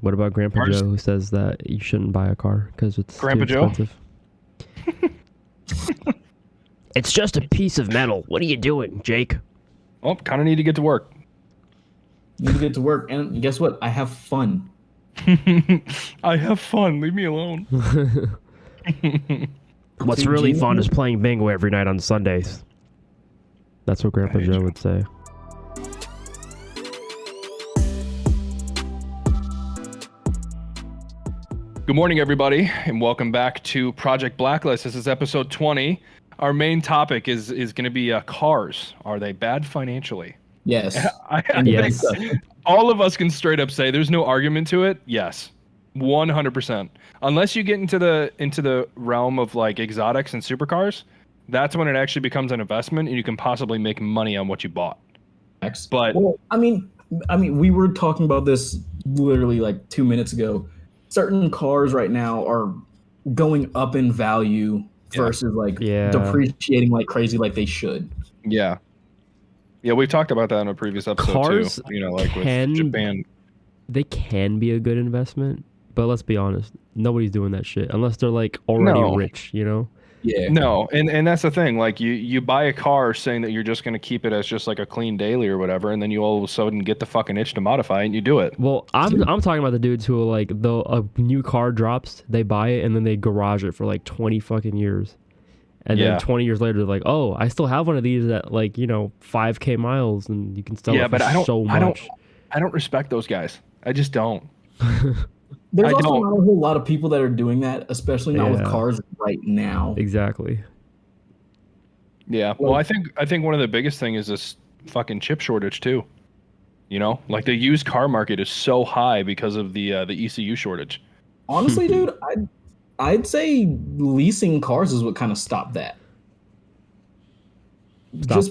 What about Grandpa Joe, who says that you shouldn't buy a car because it's Grandpa too expensive? It's just a piece of metal. What are you doing, Jake? Well, kind of need to get to work. Need to get to work, and guess what? I have fun. I have fun. Leave me alone. What's really fun is playing bingo every night on Sundays. That's what Grandpa Joe would say. Good morning, everybody, and welcome back to Project Blacklist. This is episode 20. Our main topic is going to be cars. Are they bad financially? Yes. Yes. All of us can straight up say there's no argument to it. Yes, 100%. Unless you get into the realm of like exotics and supercars, that's when it actually becomes an investment and you can possibly make money on what you bought. But well, I mean, we were talking about this literally like 2 minutes ago. Certain cars right now are going up in value versus depreciating like crazy, like they should. Yeah, we've talked about that in a previous episode cars too. You know, like with Japan. They can be a good investment, but let's be honest, nobody's doing that shit unless they're like already rich, you know? Yeah. No, and that's the thing. Like you buy a car saying that you're just going to keep it as just like a clean daily or whatever, and then you all of a sudden get the fucking itch to modify it and you do it. Well, I'm talking about the dudes who are like, though a new car drops, they buy it and then they garage it for like 20 fucking years. And then 20 years later, they're like, oh, I still have one of these at like, 5K miles and you can sell it for so much. I don't respect those guys. I just don't. There's also not a whole lot of people that are doing that, especially not with cars right now. Exactly. Yeah. Well, I think one of the biggest thing is this fucking chip shortage too. You know, like the used car market is so high because of the ECU shortage. Honestly, dude, I'd say leasing cars is what kind of stopped that. Because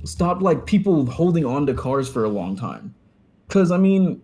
stopped like people holding on to cars for a long time. Because I mean,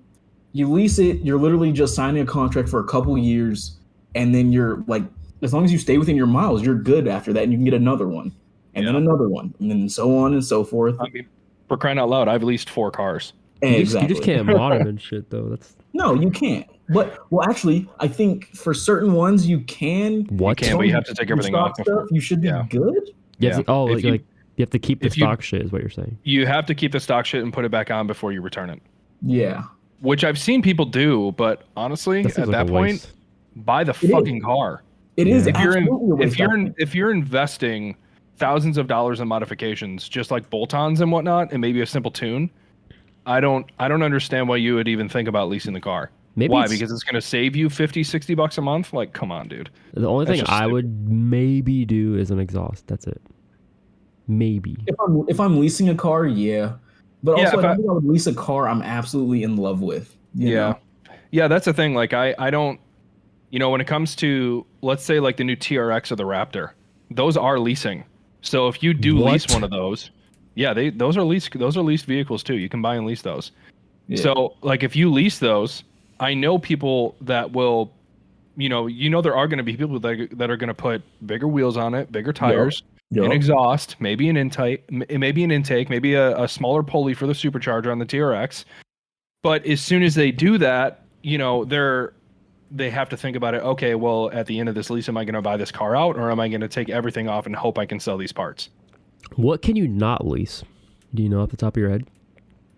you lease it, you're literally just signing a contract for a couple years, and then you're like, as long as you stay within your miles, you're good after that, and you can get another one, and then another one, and then so on and so forth. I mean, for crying out loud, I've leased 4 cars. Exactly. You just can't mod them and shit, though. No, you can't. But actually, I think for certain ones you can. What? You can, but you have to take everything off. Stuff, you should be good. Yeah. You have to keep the stock shit, is what you're saying. You have to keep the stock shit and put it back on before you return it. Yeah. Which I've seen people do, but honestly, at that point, buy the fucking car. It is. If you're investing thousands of dollars in modifications, just like bolt-ons and whatnot, and maybe a simple tune, I don't understand why you would even think about leasing the car. Why? Because it's going to save you $50-$60 a month? Like, come on, dude. The only thing I would maybe do is an exhaust. That's it. Maybe. If I'm leasing a car, yeah. But also, I think I would lease a car I'm absolutely in love with. You know? Yeah, that's the thing. Like, I don't, when it comes to, let's say, like the new TRX or the Raptor, those are leasing. So if you do lease one of those, those are leased vehicles too. You can buy and lease those. Yeah. So, like, if you lease those, I know people that will, there are going to be people that are going to put bigger wheels on it, bigger tires. An exhaust, maybe an intake, maybe a smaller pulley for the supercharger on the TRX. But as soon as they do that, they have to think about it. Okay, well, at the end of this lease, am I going to buy this car out, or am I going to take everything off and hope I can sell these parts? What can you not lease? Do you know off the top of your head?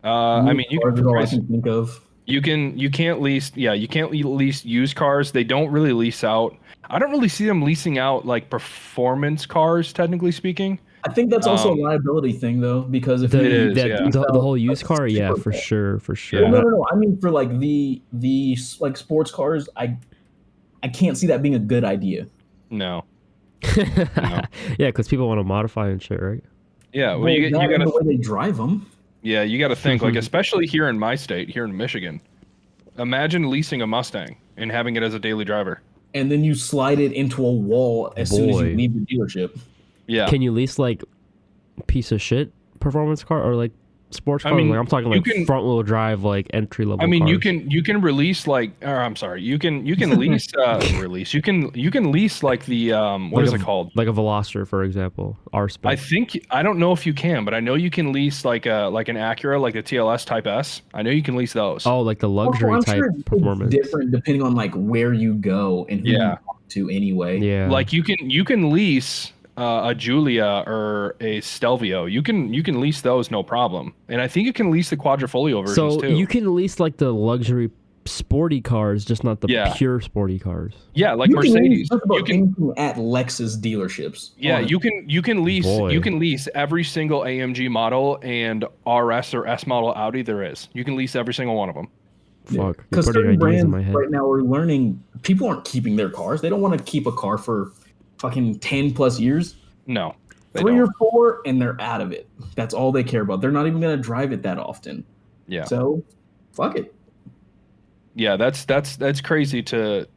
I mean, you can think of. You can't lease used cars. They don't really lease out. I don't really see them leasing out like performance cars, technically speaking. I think that's also a liability thing though, because if the whole used car, for sure. No. I mean, for like the like sports cars, I can't see that being a good idea. No. Yeah, because people want to modify and shit, right? Yeah, well, you got the way they drive them. Yeah, you got to think, like, especially here in my state, here in Michigan. Imagine leasing a Mustang and having it as a daily driver. And then you slide it into a wall as soon as you leave the dealership. Yeah. Can you lease, like, piece of shit performance car? Or, like, sports cars. I mean, like I'm talking like front wheel drive, like entry level. I mean, cars. you can release like, or I'm sorry, you can lease release. You can lease like the what is it called? Like a Veloster, for example. R-Spec. I don't know if you can, but I know you can lease like an Acura, like the TLS Type S. I know you can lease those. Oh, like the luxury type performance. Different depending on like where you go and who you talk to anyway. Yeah. Like you can lease a Giulia or a Stelvio. You can lease those no problem. And I think you can lease the Quadrifoglio versions too. So you can lease like the luxury sporty cars, just not the pure sporty cars. Yeah, like you Mercedes. You can at Lexus dealerships. Yeah, you can lease every single AMG model and RS or S model Audi there is. You can lease every single one of them. Fuck. Because certain brands right now are learning people aren't keeping their cars. They don't want to keep a car for fucking 10 plus years. No. 3 or 4 and they're out of it. That's all they care about. They're not even going to drive it that often. Yeah. So, fuck it. Yeah, that's crazy to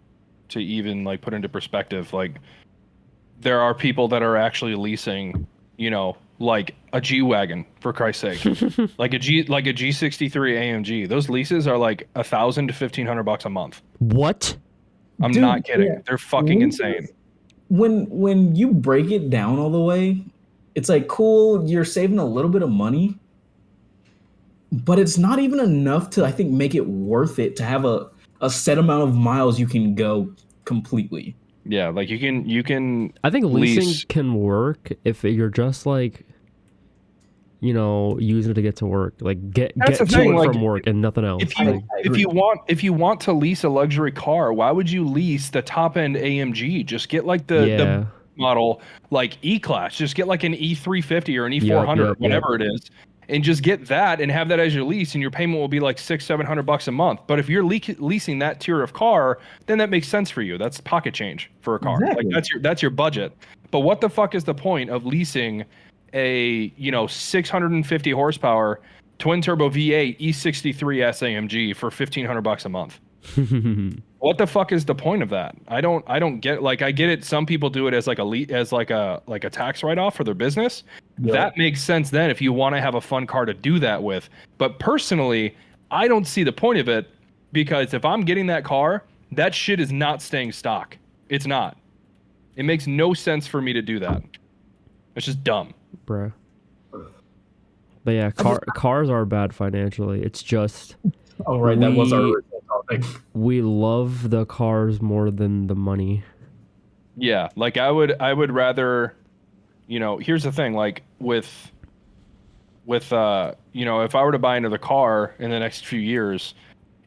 even like put into perspective. Like there are people that are actually leasing, you know, like a G-Wagon, for Christ's sake. like a G63 AMG. Those leases are like $1,000 to $1,500 a month. What? I'm not kidding. Yeah. They're fucking insane. When you break it down all the way, it's like cool, you're saving a little bit of money, but it's not even enough to, I think, make it worth it to have a set amount of miles you can go completely. Yeah, like you can I think leasing can work if you're just like, you know, using it to get to work, like get to and from work and nothing else. If you want to lease a luxury car, why would you lease the top end AMG? Just get like the model like E-Class. Just get like an E350 or an E400, whatever it is, and just get that and have that as your lease, and your payment will be like $600-700 a month. But if you're leasing that tier of car, then that makes sense for you. That's pocket change for a car. Exactly. Like that's your budget. But what the fuck is the point of leasing a 650 horsepower twin turbo V8 E63 S AMG for $1,500 a month? What the fuck is the point of that? I don't get. Like, I get it. Some people do it as like a tax write off for their business. Yeah. That makes sense then if you want to have a fun car to do that with. But personally, I don't see the point of it, because if I'm getting that car, that shit is not staying stock. It's not. It makes no sense for me to do that. It's just dumb. Bruh. But yeah, cars are bad financially. It's just... Oh, right. That was our original topic. We love the cars more than the money. Yeah. Like, I would rather... here's the thing. Like, with if I were to buy another car in the next few years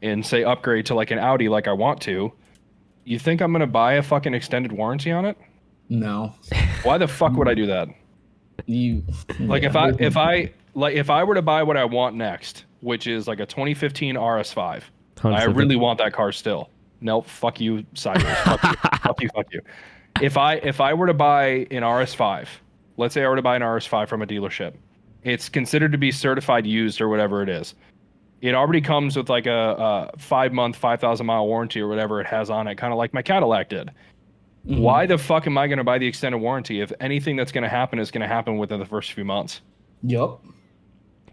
and, say, upgrade to, like, an Audi like I want to, you think I'm going to buy a fucking extended warranty on it? No. Why the fuck would I do that? If I were to buy what I want next, which is like a 2015 RS5, I really want that car still. Nope, fuck you, sideways. fuck you. If I were to buy an RS5, let's say I were to buy an RS5 from a dealership, it's considered to be certified used or whatever it is. It already comes with like a 5-month, 5,000-mile warranty or whatever it has on it, kind of like my Cadillac did. Mm-hmm. Why the fuck am I going to buy the extended warranty if anything that's going to happen is going to happen within the first few months? Yep.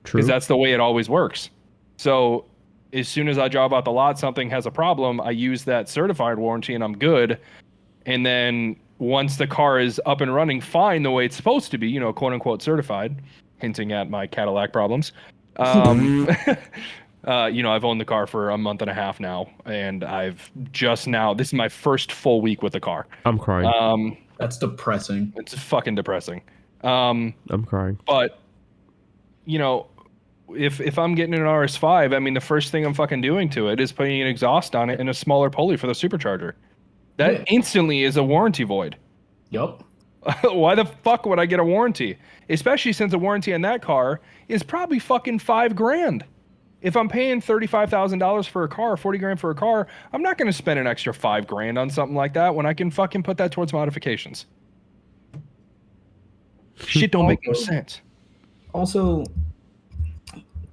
True. Because that's the way it always works. So as soon as I drive out the lot, something has a problem, I use that certified warranty and I'm good. And then once the car is up and running fine the way it's supposed to be, quote unquote certified, hinting at my Cadillac problems. I've owned the car for a month and a half now, and I've just now, this is my first full week with the car. I'm crying. That's depressing. It's fucking depressing. I'm crying. But, if I'm getting an RS5, I mean, the first thing I'm fucking doing to it is putting an exhaust on it and a smaller pulley for the supercharger. That instantly is a warranty void. Yup. Why the fuck would I get a warranty? Especially since a warranty on that car is probably fucking $5,000. If I'm paying $35,000 for a car, $40,000 for a car, I'm not going to spend an extra $5,000 on something like that when I can fucking put that towards modifications. Shit don't make no sense. Also,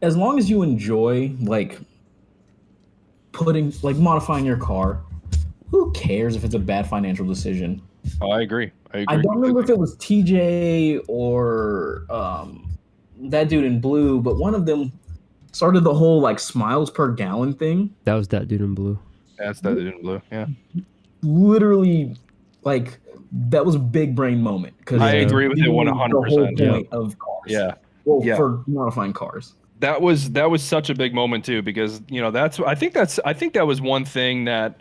as long as you enjoy modifying your car, who cares if it's a bad financial decision? Oh, I agree. I don't remember if it was TJ or that dude in blue, but one of them started the whole like smiles per gallon thing. That was that dude in blue. That's that dude in blue. Yeah. Literally, like that was a big brain moment because I agree with it 100%. The whole point of cars. Yeah. Well, Yeah. for modifying cars. That was such a big moment too, because I think that was one thing that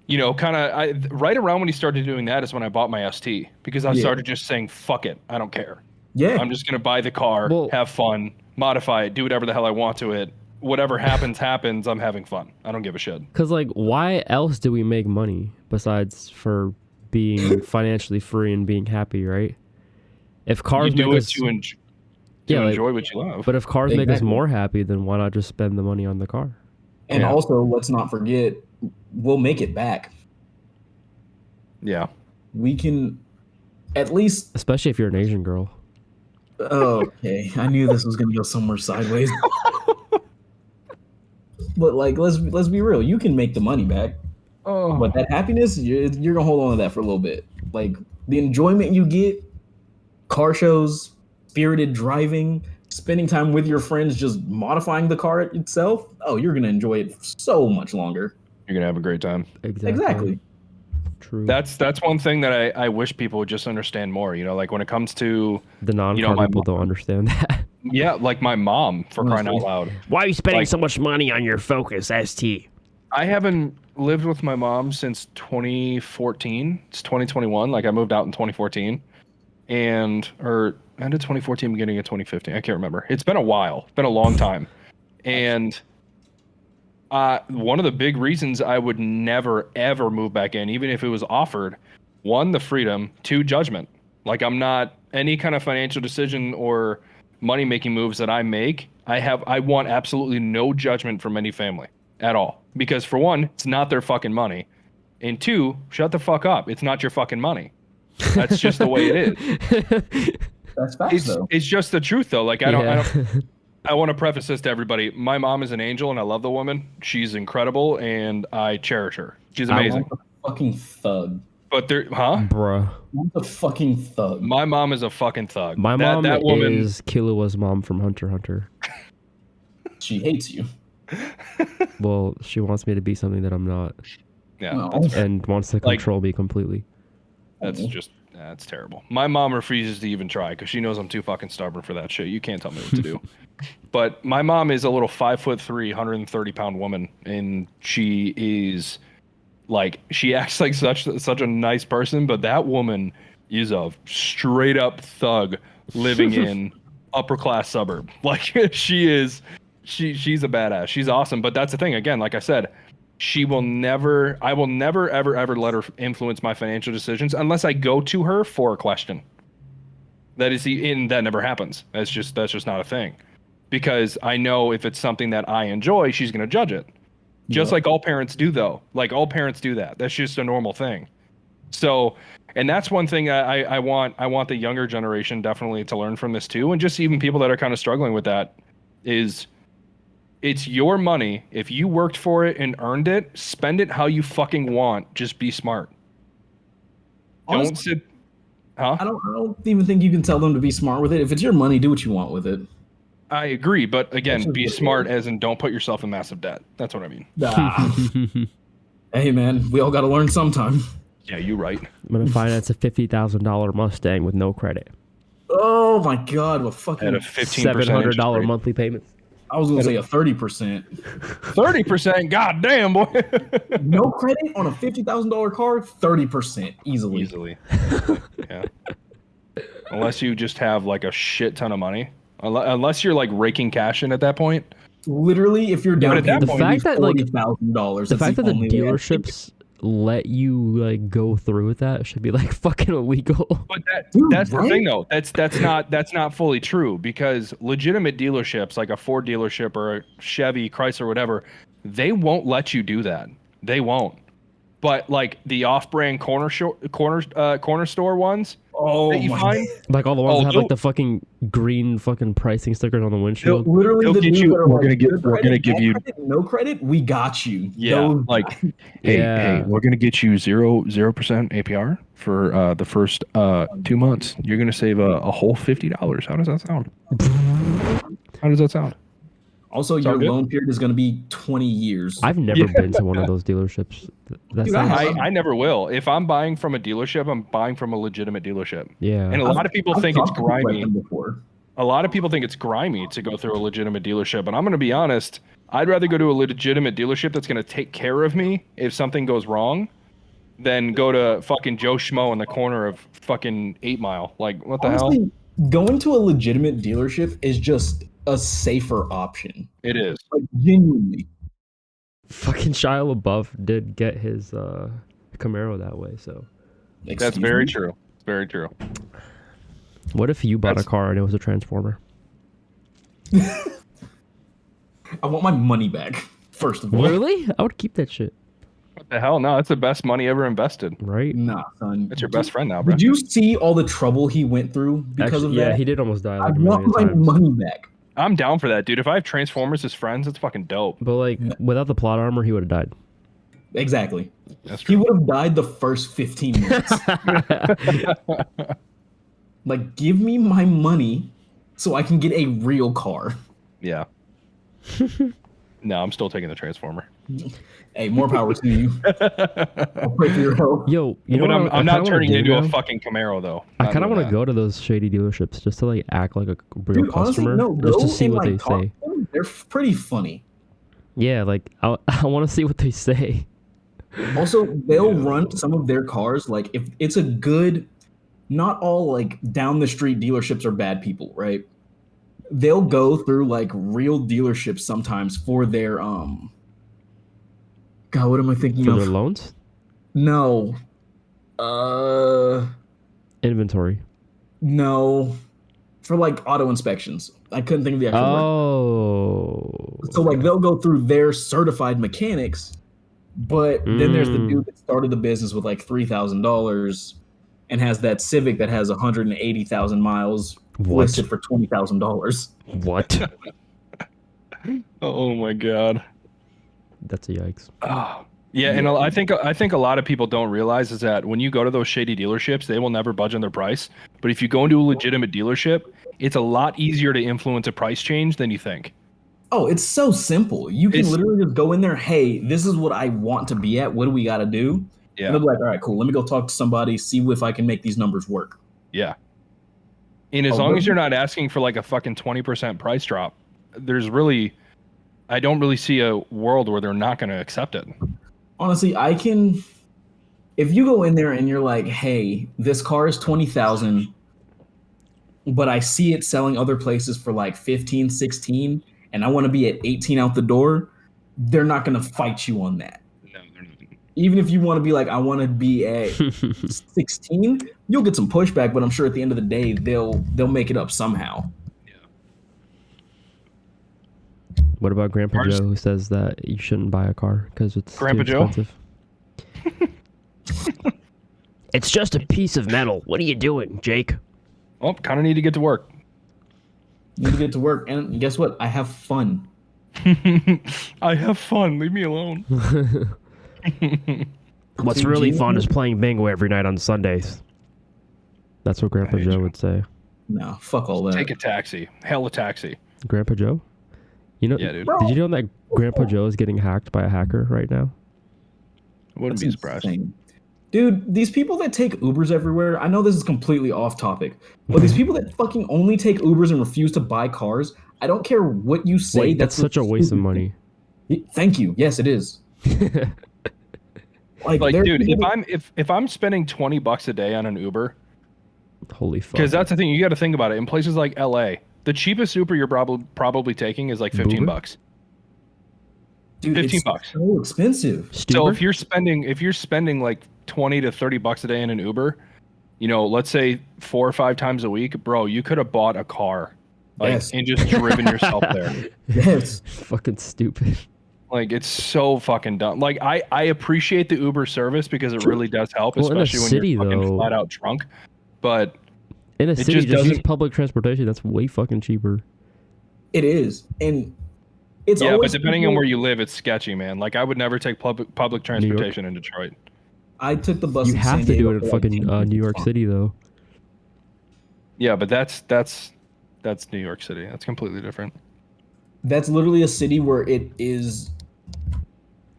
kind of right around when he started doing that is when I bought my ST, because I started just saying fuck it, I don't care. Yeah, I'm just gonna buy the car, have fun, modify it, do whatever the hell I want to it. Whatever happens, I'm having fun. I don't give a shit. Because like, why else do we make money besides for being financially free and being happy, right? If cars you do make it us to enjoy what you love. But if cars make us more happy, then why not just spend the money on the car? And also, let's not forget, we'll make it back. Yeah. We can at least... Especially if you're an Asian girl. Okay, I knew this was going to go somewhere sideways. But like, let's be real. You can make the money back. Oh. But that happiness, you're going to hold on to that for a little bit. Like, the enjoyment you get, car shows, spirited driving, spending time with your friends just modifying the car itself, you're going to enjoy it so much longer. You're going to have a great time. Exactly. True. That's one thing that I wish people would just understand more. Like when it comes to the non-car people don't understand that. Yeah, like my mom, for crying out loud. Why are you spending so much money on your Focus ST? I haven't lived with my mom since 2014. It's 2021. Like I moved out in 2014, or end of 2014, beginning of 2015. I can't remember. It's been a while. It's been a long time, and one of the big reasons I would never ever move back in, even if it was offered, one, the freedom, two, judgment. Like I'm not any kind of financial decision or money making moves that I make. I want absolutely no judgment from any family at all, because for one, it's not their fucking money, and two, shut the fuck up. It's not your fucking money. That's just the way it is. That's facts, though. It's just the truth, though. Like I want to preface this to everybody. My mom is an angel, and I love the woman. She's incredible, and I cherish her. She's amazing. I'm a fucking thug. But Bruh. I'm a fucking thug. My mom is a fucking thug. My mom is Killua's mom from Hunter x Hunter. She hates you. Well, she wants me to be something that I'm not. Yeah. And wants to control me completely. That's terrible. My mom refuses to even try because she knows I'm too fucking stubborn for that shit. You can't tell me what to do. But my mom is a little 5'3", 130-pound woman, and she is like, she acts like such a nice person, but that woman is a straight up thug living in upper class suburb. Like she's a badass. She's awesome. But that's the thing. Again, like I said, I will never ever let her influence my financial decisions unless I go to her for a question. That never happens. That's just not a thing, because I know if it's something that I enjoy, she's going to judge it. Just like all parents do, though. Like all parents do that. That's just a normal thing. So, and that's one thing I want the younger generation definitely to learn from this too, and just even people that are kind of struggling with that is, it's your money. If you worked for it and earned it, spend it how you fucking want. Just be smart. Honestly, don't sit. Huh? I don't even think you can tell them to be smart with it. If it's your money, do what you want with it. I agree, but again, be smart as in don't put yourself in massive debt. That's what I mean. Hey man, we all got to learn sometime. Yeah, you're right. I'm gonna finance a $50,000 Mustang with no credit. Oh my god, what fucking at a 15% $700 monthly payment. I was gonna say a 30%. 30%, goddamn boy. No credit on a $50,000 car, 30% easily. Yeah. Unless you just have like a shit ton of money. Unless you're like raking cash in at that point. Literally, if you're down at that the point, fact that like $40,000, the fact that the dealerships let you like go through with that should be like fucking illegal. But that's the thing though. That's not fully true, because legitimate dealerships like a Ford dealership or a Chevy, Chrysler, whatever, they won't let you do that. They won't. But like the off-brand corner store ones, Oh that you my! find. Like all the ones that have they'll- like the fucking green fucking pricing stickers on the windshield. Literally, they'll the get dudes you- that are we're like, gonna give- good we're gonna credit, give bad you- credit, no credit. We got you. Yeah, Those like, guys. hey, Yeah. we're gonna get you 0% APR for the first 2 months. You're gonna save a whole $50. How does that sound? How does that sound? Also, Sound your good? loan period is going to be 20 years. I've never Yeah. been to one of those dealerships. That Dude, I sounds, have. I never will. If I'm buying from a dealership, I'm buying from a legitimate dealership. yeah. And a lot of people I've think it's talked to people like grimy. them before. A lot of people think it's grimy to go through a legitimate dealership, but I'm going to be honest. I'd rather go to a legitimate dealership that's going to take care of me if something goes wrong than go to fucking Joe Schmo in the corner of fucking 8 Mile. Like, what the hell? Honestly, going to a legitimate dealership is just a safer option. It is. Like, genuinely. Fucking Shia LaBeouf did get his Camaro that way. So That's Excuse very me? true. Very true. what if you bought That's- a car and it was a Transformer? I want my money back, first of all. Really? I would keep that shit. What the hell? No, that's the best money ever invested. Right? Nah, son. That's your best friend now, bro. Did you see all the trouble he went through because Actually, of yeah, that? he did almost die I like a want million my times. money back. I'm down for that, dude. If I have Transformers as friends, it's fucking dope. But like without the plot armor, he would have died. Exactly. That's He true. would have died the first 15 minutes. Like, give me my money so I can get a real car. Yeah. No, I'm still taking the Transformer. Hey, more power to you. I'll pray for your help. Yo, you know But what I'm I not kinda turning it wanna do into a now? fucking Camaro, though. I Not kind of doing want to that. go to those shady dealerships just to like act like a real Dude, honestly, customer, no, just go to see and, what like, they talk say. to them. They're pretty funny. Yeah, like I want to see what they say. Also, they'll run some of their cars. Like, if it's a good, not all like down the street dealerships are bad people, right? They'll go through like real dealerships sometimes for their God, what am I thinking For of? their loans, No. inventory. No. For like auto inspections. I couldn't think of the actual word. Oh, So like they'll go through their certified mechanics, but then there's the dude that started the business with like $3,000 and has that Civic that has 180,000 miles What? listed for $20,000. what? Oh my god. That's a yikes. Oh. Yeah, and I think a lot of people don't realize is that when you go to those shady dealerships, they will never budge on their price. But if you go into a legitimate dealership, it's a lot easier to influence a price change than you think. Oh, it's so simple. You can It's- literally just go in there, hey, this is what I want to be at. What do we got to do? And Yeah, they'll be like, all right, cool. Let me go talk to somebody, see if I can make these numbers work. yeah. And as Oh, long as really? you're not asking for like a fucking 20% price drop, I don't really see a world where they're not going to accept it. Honestly, if you go in there and you're like, hey, this car is 20,000, but I see it selling other places for like 15, 16, and I want to be at 18 out the door, they're not going to fight you on that. No, they're not. Even if you want to be like, I want to be at 16, you'll get some pushback, but I'm sure at the end of the day, they'll make it up somehow. What about Grandpa Ours- Joe who says that you shouldn't buy a car because it's Grandpa too Joe? expensive? It's just a piece of metal. What are you doing, Jake? Oh, kind of need to get to work. Need to get to work, and guess what? I have fun. I have fun. Leave me alone. What's See, really Gene- fun is playing bingo every night on Sundays. That's what Grandpa Hey, Joe Joe. would say. No, fuck all that. Take a taxi. Hell a taxi. Grandpa Joe? You know, Yeah, dude. did you know that Grandpa Joe is getting hacked by a hacker right now? I wouldn't That's be surprised. insane. Dude, these people that take Ubers everywhere, I know this is completely off topic, but these people that fucking only take Ubers and refuse to buy cars, I don't care what you say. Wait, that's such a waste of money. Thank you. Yes, it is. Like, there are dude, people- if I'm spending $20 a day on an Uber, Holy fuck. because that's the thing, you got to think about it. In places like LA, the cheapest Uber you're probably taking is like $15. Boober? dude, $15. it's so expensive. So Stuber? if you're spending like 20 to 30 bucks a day in an Uber, you know, let's say 4 or 5 times a week, bro, you could have bought a car, like, Yes. and just driven yourself there. Yes. Fucking stupid. Like, it's so fucking dumb. Like, I appreciate the Uber service because it really does help, Well, in the especially when city, you're fucking though- flat out drunk. but in a it city, just just use doesn't. public transportation. That's way fucking cheaper. It is, and it's Yeah, but always depending on people- where you live, it's sketchy, man. Like I would never take public transportation in Detroit. I took the bus. You in have San to do Diego it in for like fucking 10 years. New It's York fine. City, though. Yeah, but that's New York City. That's completely different. That's literally a city where it is.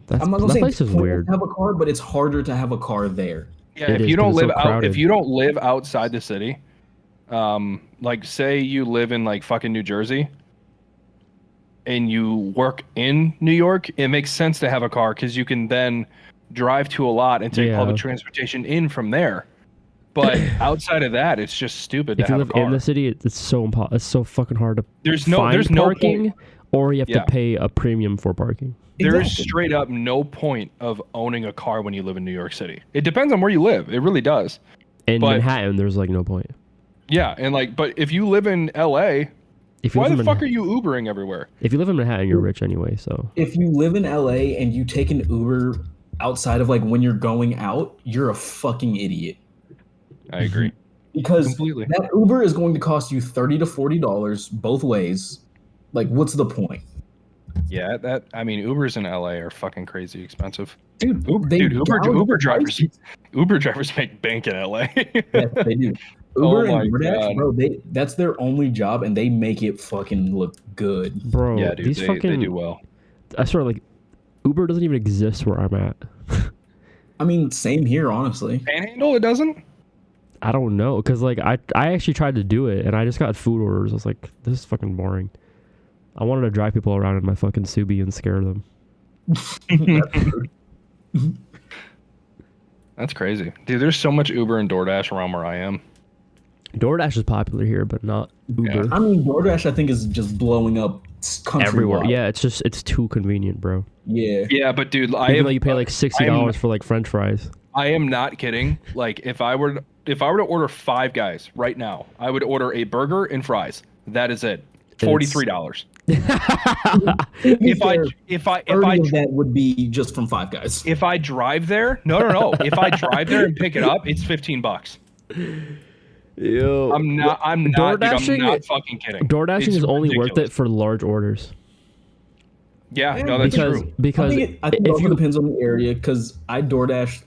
That's, I'm not gonna that say place it's is pointless weird. to have a car, but it's harder to have a car there. Yeah, It if is, you 'cause don't it's so live out, crowded. if you don't live outside the city, like say you live in like fucking New Jersey, and you work in New York, it makes sense to have a car because you can then drive to a lot and take Yeah. public transportation in from there. But outside of that, it's just stupid If to you have live a car. in the city, it's so it's so fucking hard to There's find no parking, point. or you have Yeah. to pay a premium for parking. There is Exactly. straight up no point of owning a car when you live in New York City. It depends on where you live. It really does. In But- Manhattan, there's like no point. Yeah, and like, but if you live in LA, If you why live the in fuck are you Ubering everywhere? If you live in Manhattan, you're rich anyway. So If you live in LA and you take an Uber outside of like when you're going out, you're a fucking idiot. I agree. Because Completely. that Uber is going to cost you $30 to $40 both ways. Like, what's the point? Yeah, I mean, Ubers in LA are fucking crazy expensive. Dude, Uber drivers make bank in LA. Yes, they do. Oh Uber my and DoorDash, God. bro, that's their only job, and they make it fucking look good. bro, Yeah, dude, these they fucking do well. I swear, like Uber doesn't even exist where I'm at. I mean, same here, honestly. Panhandle, it doesn't? I don't know, because like I actually tried to do it and I just got food orders. I was like, this is fucking boring. I wanted to drive people around in my fucking Subi and scare them. That's crazy. Dude, there's so much Uber and DoorDash around where I am. DoorDash is popular here, but not Uber. I mean, DoorDash, I think, is just blowing up countrywide. Everywhere. Yeah, it's too convenient, bro. Yeah. Yeah, but dude, Even though you pay like $60 for like French fries. I am not kidding. Like if I were to order Five Guys right now, I would order a burger and fries. That is it. $43. If I that would be just from Five Guys. if I drive there, no. If I drive there and pick it up, it's $15. Yo, I'm not dude, I'm DoorDashing- not fucking kidding. DoorDashing It's is only worth ridiculous. it for large orders. Yeah, no, that's true. Because I think it if also you depends on the area, because I've DoorDashed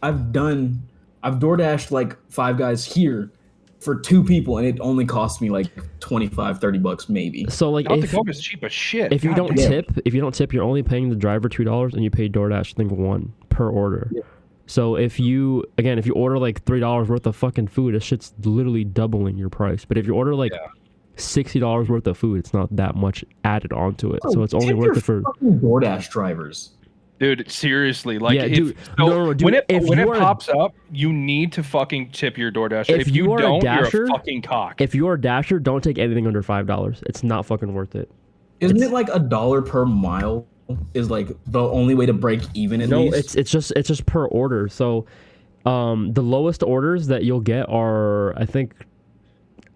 like Five Guys here for two people, and it only cost me like $25-$30 maybe. so like South if Dakota is cheap as shit. if you God don't damn. tip, you're only paying the driver $2 and you pay DoorDash I think $1 per order. Yeah. So if you order like $3 worth of fucking food, that shit's literally doubling your price. But if you order like $60 worth of food, it's not that much added onto it. So it's only Tip worth your it for fucking DoorDash drivers. Dude, seriously, like Yeah, if, dude, so no, dude, when it if when it you are- pops up, you need to fucking tip your DoorDash. If If you you are a don't, Dasher- you're a fucking cock. if you're a Dasher, don't take anything under $5. It's not fucking worth it. Isn't it like $1 per mile is like the only way to break even at No, least? it's just per order. So the lowest orders that you'll get are I think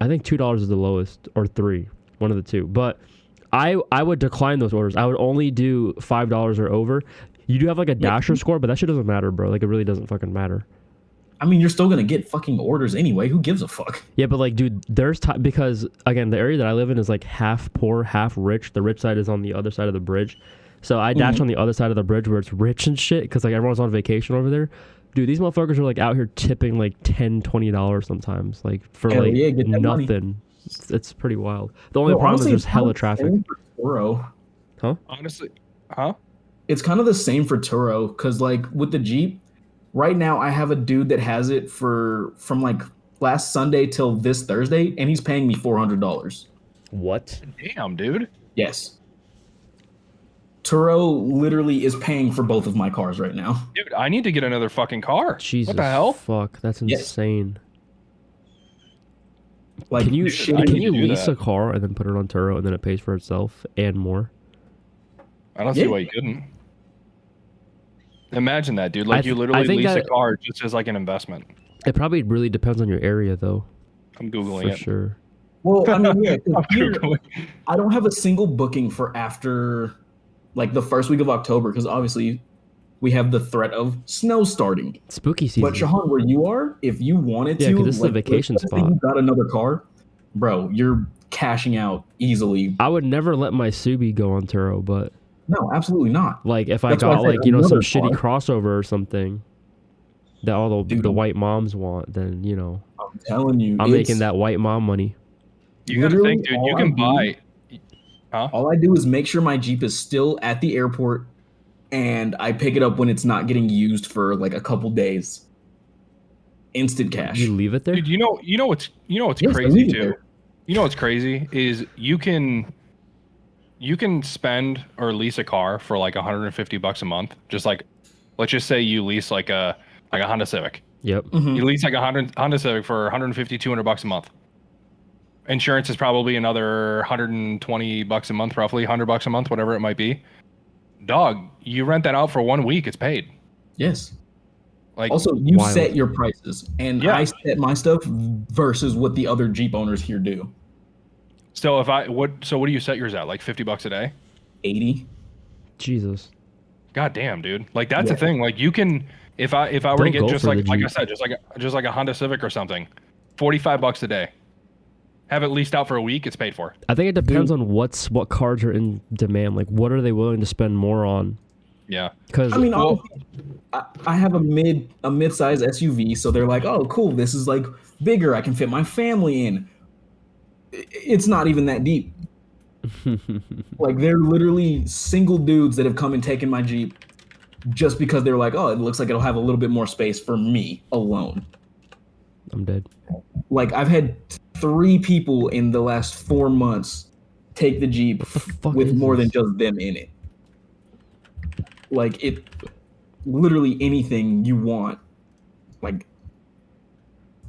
$2 is the lowest, or $3, one of the two. But I would decline those orders. I would only do $5 or over. You do have like a Dasher score, but that shit doesn't matter, bro. Like it really doesn't fucking matter. I mean, you're still gonna get fucking orders anyway. Who gives a fuck? Yeah, but like, dude, there's because again, the area that I live in is like half poor, half rich. The rich side is on the other side of the bridge. So I dash on the other side of the bridge where it's rich and shit, because like everyone's on vacation over there. Dude, these motherfuckers are like out here tipping like $10, $20 sometimes, like for Hell like yeah, get that money. nothing. It's pretty wild. The only Bro, problem honestly, is there's it's kind hella of the traffic. same for Turo. Honestly, huh? It's kind of the same for Turo, because like with the Jeep, right now I have a dude that has it from like last Sunday till this Thursday, and he's paying me $400. What? Damn, dude. Yes. Turo literally is paying for both of my cars right now. Dude, I need to get another fucking car. Jesus, What the hell? fuck, that's Yes. insane. Like, Can you shitty- can need you to do lease that. a car and then put it on Turo and then it pays for itself and more? I don't see Yeah. why you couldn't. Imagine that, dude. Like I you th- literally I think lease a that- car just as like an investment. It probably really depends on your area, though, I'm googling for it. sure. Well, I mean, yeah, 'cause I'm here, Googling. I don't have a single booking for after like the first week of October, because obviously we have the threat of snow starting. Spooky season. But Shahan, where you are, if you wanted to, because this is a vacation let's say spot. you got another car, bro, you're cashing out easily. I would never let my Subi go on Turo, but No, absolutely not. like if I That's why got I said like some another shitty car. crossover or something that all the Dude. white moms want, then I'm telling you, I'm making that white mom money. You gotta think, dude. You can buy. Huh? All I do is make sure my Jeep is still at the airport, and I pick it up when it's not getting used for like a couple days. Instant cash. You leave it there? Dude, you know what's Yes, I crazy leave it too. there. You know what's crazy is you can spend or lease a car for like $150 a month. Just like, let's just say you lease like a Honda Civic. Yep. Mhm. You lease like a Honda Civic for $150-$200 a month. Insurance is probably another $120 a month, roughly $100 a month, whatever it might be. Dog, you rent that out for 1 week, it's paid. Yes. Like, Also, you Wild. set your prices, and Yeah. I set my stuff versus what the other Jeep owners here do. so what do you set yours at? Like $50 a day? 80. Jesus. God damn, dude. Like that's Yeah. the thing. Like you can, if I were to Don't get go just for like the I Jeep. said, just like a Honda Civic or something, $45 a day. Have it leased out for a week, it's paid for. I think it depends on what cars are in demand. Like, what are they willing to spend more on? Yeah. Because I mean, Well- honestly, I have a mid-size SUV, so they're like, oh, cool, this is like bigger. I can fit my family in. It's not even that deep. Like, they're literally single dudes that have come and taken my Jeep just because they're like, oh, it looks like it'll have a little bit more space for me alone. I'm dead. Like, I've had 3 people in the last 4 months take the Jeep What the fuck with is more than this? just them in it. Like, it literally anything you want. Like,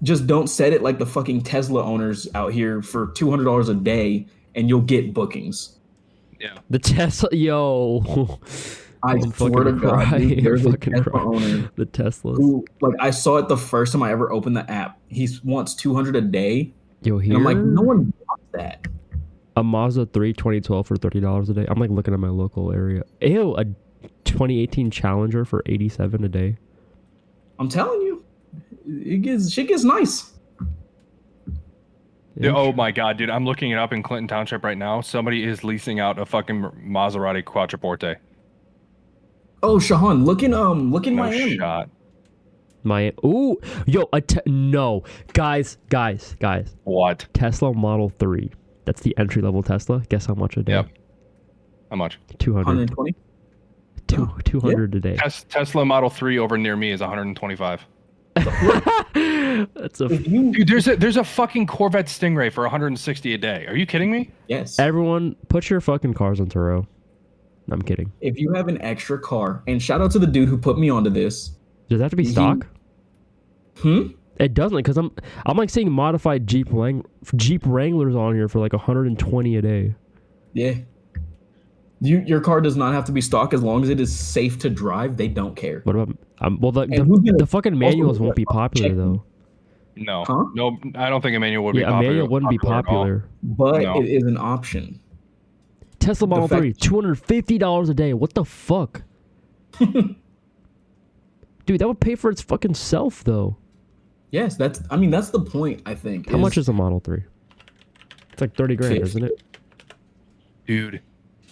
just don't set it like the fucking Tesla owners out here for $200 a day and you'll get bookings. Yeah. The Tesla, yo. I I'm swear to fucking God, crying. dude, there's I'm a fucking Tesla crying. owner The Teslas. who, like, I saw it the first time I ever opened the app. He wants $200 a day, Yo, here. and I'm like, no one wants that. A Mazda 3 2012 for $30 a day. I'm like looking at my local area. Ew, a 2018 Challenger for $87 a day. I'm telling you, shit gets nice. Dude, oh my god, dude! I'm looking it up in Clinton Township right now. Somebody is leasing out a fucking Maserati Quattroporte. Oh, Shahan, look in No Miami. shot. My yo, no, guys. What? Tesla Model 3. That's the entry level Tesla. Guess how much a day? Yep. How much? 200. 120. 200 a day. Tesla Model 3 over near me is 125. That's a. If you, Dude, there's a fucking Corvette Stingray for 160 a day. Are you kidding me? yes. Everyone, put your fucking cars on Turo. No, I'm kidding. If you have an extra car, and shout out to the dude who put me onto this. Does that have to be stock? Hmm? It doesn't, because I'm like seeing modified Jeep Wranglers on here for like 120 a day. Yeah. Your car does not have to be stock as long as it is safe to drive. They don't care. What about well And who's gonna- the fucking manuals also, won't be popular check- though. No. Huh? No, I don't think a manual would be Yeah, a popular. manual wouldn't be at all. popular. But No. it is an option. Tesla Model fact- 3, $250 a day. What the fuck? Dude, that would pay for its fucking self though. Yes, that's the point, I think. How much is a Model 3? It's like 30 grand, 50. isn't it? Dude,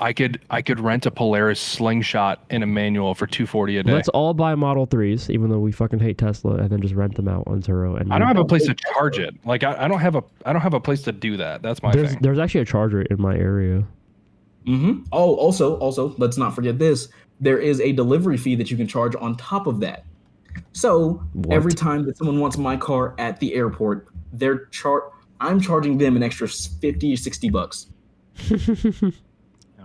I could rent a Polaris Slingshot in a manual for $240 a day. Let's all buy Model 3s, even though we fucking hate Tesla, and then just rent them out on Turo. And I don't have a place to charge it. Like I don't have a place to do that. That's my thing. There's actually a charger in my area. Mm-hmm. Oh, also, let's not forget this. There is a delivery fee that you can charge on top of that. So What? every time that someone wants my car at the airport, I'm charging them an extra $50 or $60.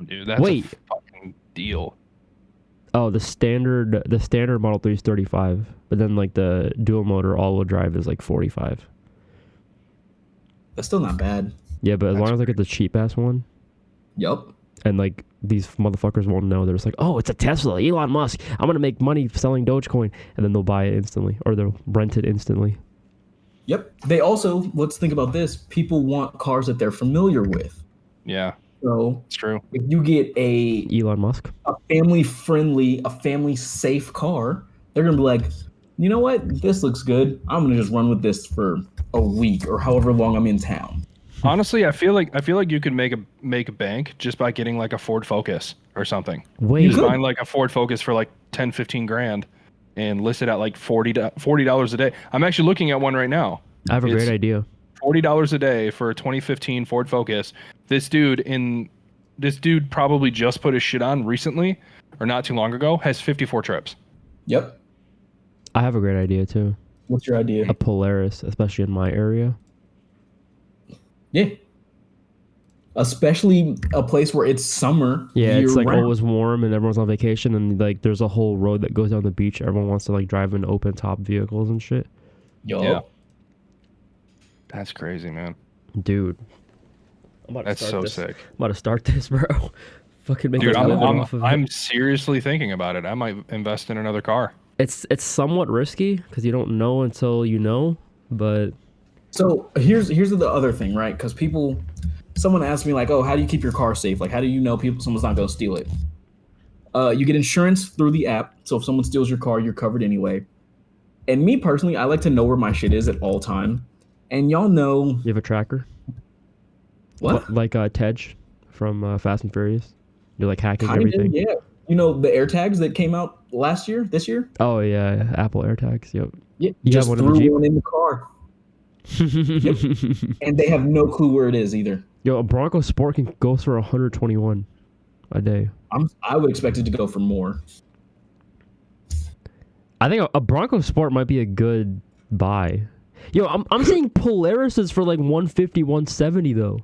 Dude, that's Wait. a fucking deal. Oh, the standard Model 3 is 35, but then like the dual motor all-wheel drive is like 45. That's still not bad. Yeah, but as That's long as I get the cheap ass one, Yup. and like these motherfuckers won't know, they're just like, oh, it's a Tesla, Elon Musk. I'm gonna make money selling Dogecoin, and then they'll buy it instantly, or they'll rent it instantly. Yep. They also, let's think about this. People want cars that they're familiar with. Yeah. So It's true. if you get a Elon Musk. family-friendly, a family-safe car, they're gonna be like, you know what, this looks good. I'm gonna just run with this for a week or however long I'm in town. Honestly, I feel like you could make a bank just by getting like a Ford Focus or something. Wait, Just buying like a Ford Focus for like 10, 15 grand and list it at like $40 a day. I'm actually looking at one right now. I have a great idea. $40 a day for a 2015 Ford Focus. This dude probably just put his shit on recently or not too long ago, has 54 trips. Yep. I have a great idea too. What's your idea? A Polaris, especially in my area. Yeah. Especially a place where it's summer. Yeah, it's like year-round. always warm and everyone's on vacation and like there's a whole road that goes down the beach. Everyone wants to like drive in open top vehicles and shit. Yo. Yeah. That's crazy, man. Dude. I'm about to That's start so this. sick. I'm about to start this, bro. Fucking make Dude, a living off of it. I'm seriously thinking about it. I might invest in another car. It's somewhat risky because you don't know until you know, but So here's the other thing, right? Because someone asked me like, oh, how do you keep your car safe? Like, how do you know someone's not gonna steal it? You get insurance through the app, so if someone steals your car, you're covered anyway. And me personally, I like to know where my shit is at all time. And y'all know you have a tracker. what? Like Tej from Fast and Furious. You're like hacking Kinda, everything. yeah. You know the AirTags that came out this year? Oh yeah, Apple AirTags. Yep. Yeah, You just have one in the threw Jeep? one in the car, and they have no clue where it is either. Yo, a Bronco Sport can go for 121 a day. I would expect it to go for more. I think a Bronco Sport might be a good buy. Yo, I'm seeing Polarises for like 150, 170 though.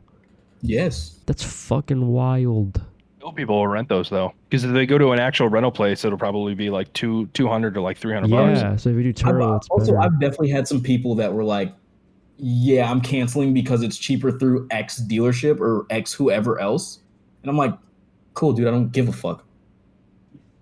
Yes. That's fucking wild. Still people will rent those though, because if they go to an actual rental place, it'll probably be like 200 to like 300 bucks. Yeah, so if you do turbo, it's Also, better. I've definitely had some people that were like, yeah, I'm canceling because it's cheaper through X dealership or X whoever else. And I'm like, cool, dude, I don't give a fuck.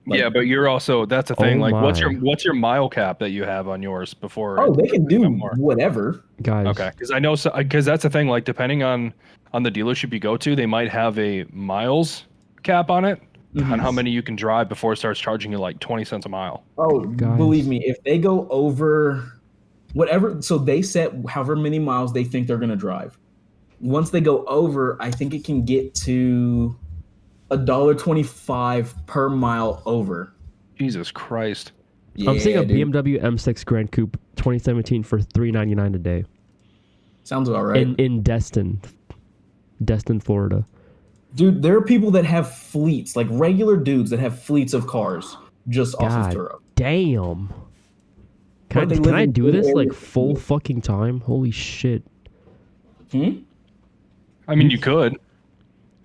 Like, Yeah, but you're also, that's the thing. Oh Like, my. what's your mile cap that you have on yours before? oh, they can do more? whatever. Guys, Okay, because I know, because that's the thing. Like, depending on the dealership you go to, they might have a miles cap on it, on how many you can drive before it starts charging you like 20 cents a mile. Oh, Guys. believe me, if they go over whatever, so they set however many miles they think they're going to drive. Once they go over, I think it can get to $1.25 per mile over. Jesus Christ. Yeah, I'm seeing a dude. BMW M6 Grand Coupe 2017 for $399 a day Sounds about right. in Destin, Florida. Dude, there are people that have fleets, like regular dudes that have fleets of cars just off of God Turo. damn. But they Can live I in do good this like areas. full fucking time? Holy shit. I mean, you could.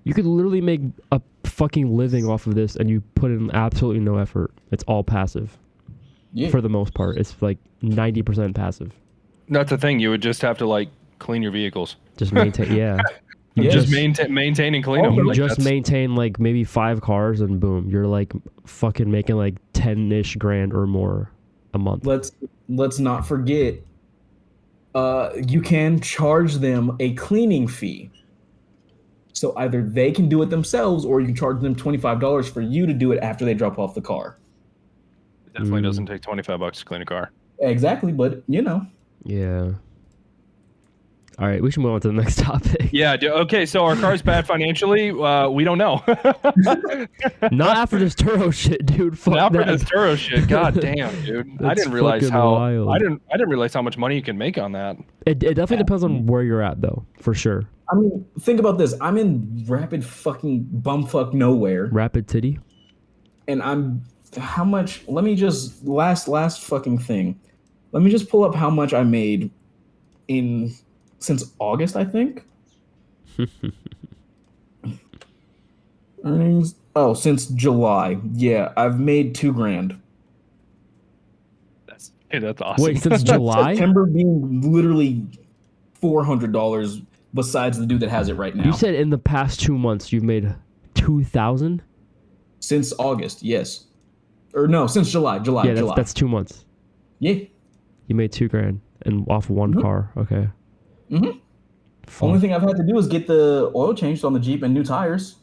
You could literally make a fucking living off of this and you put in absolutely no effort. It's all passive. Yeah. For the most part. It's like 90% passive. That's the thing. You would just have to like clean your vehicles. Just maintain, yeah. You Yes. Just maintain and clean them. You Like, just that's- maintain like maybe 5 cars and boom, you're like fucking making like 10-ish grand or more a month. Let's not forget, you can charge them a cleaning fee. So either they can do it themselves or you can charge them $25 for you to do it after they drop off the car. It definitely doesn't take $25 to clean a car. Exactly, but you know. Yeah. All right, we should move on to the next topic. Yeah. Okay. So our car's bad financially. We don't know. Not after this Turo shit, dude. Fuck After that. this Turo shit, god damn, dude. I That's didn't realize fucking how wild. I didn't realize how much money you can make on that. It definitely depends on where you're at, though, for sure. I mean, think about this. I'm in rapid fucking bumfuck nowhere. Rapid Titty. And I'm how much let me just last fucking thing. Let me just pull up how much I made since August, I think. Earnings. Oh, since July. Yeah, I've made $2,000. That's awesome. Wait, since July? September being literally $400 besides the dude that has it right now. You said in the past 2 months you've made 2,000? Since August, yes. Or no, since July. Yeah, July. that's 2 months. Yeah. You made $2,000 and off one car. Okay. Mm-hmm. Only thing I've had to do is get the oil changed on the Jeep and new tires.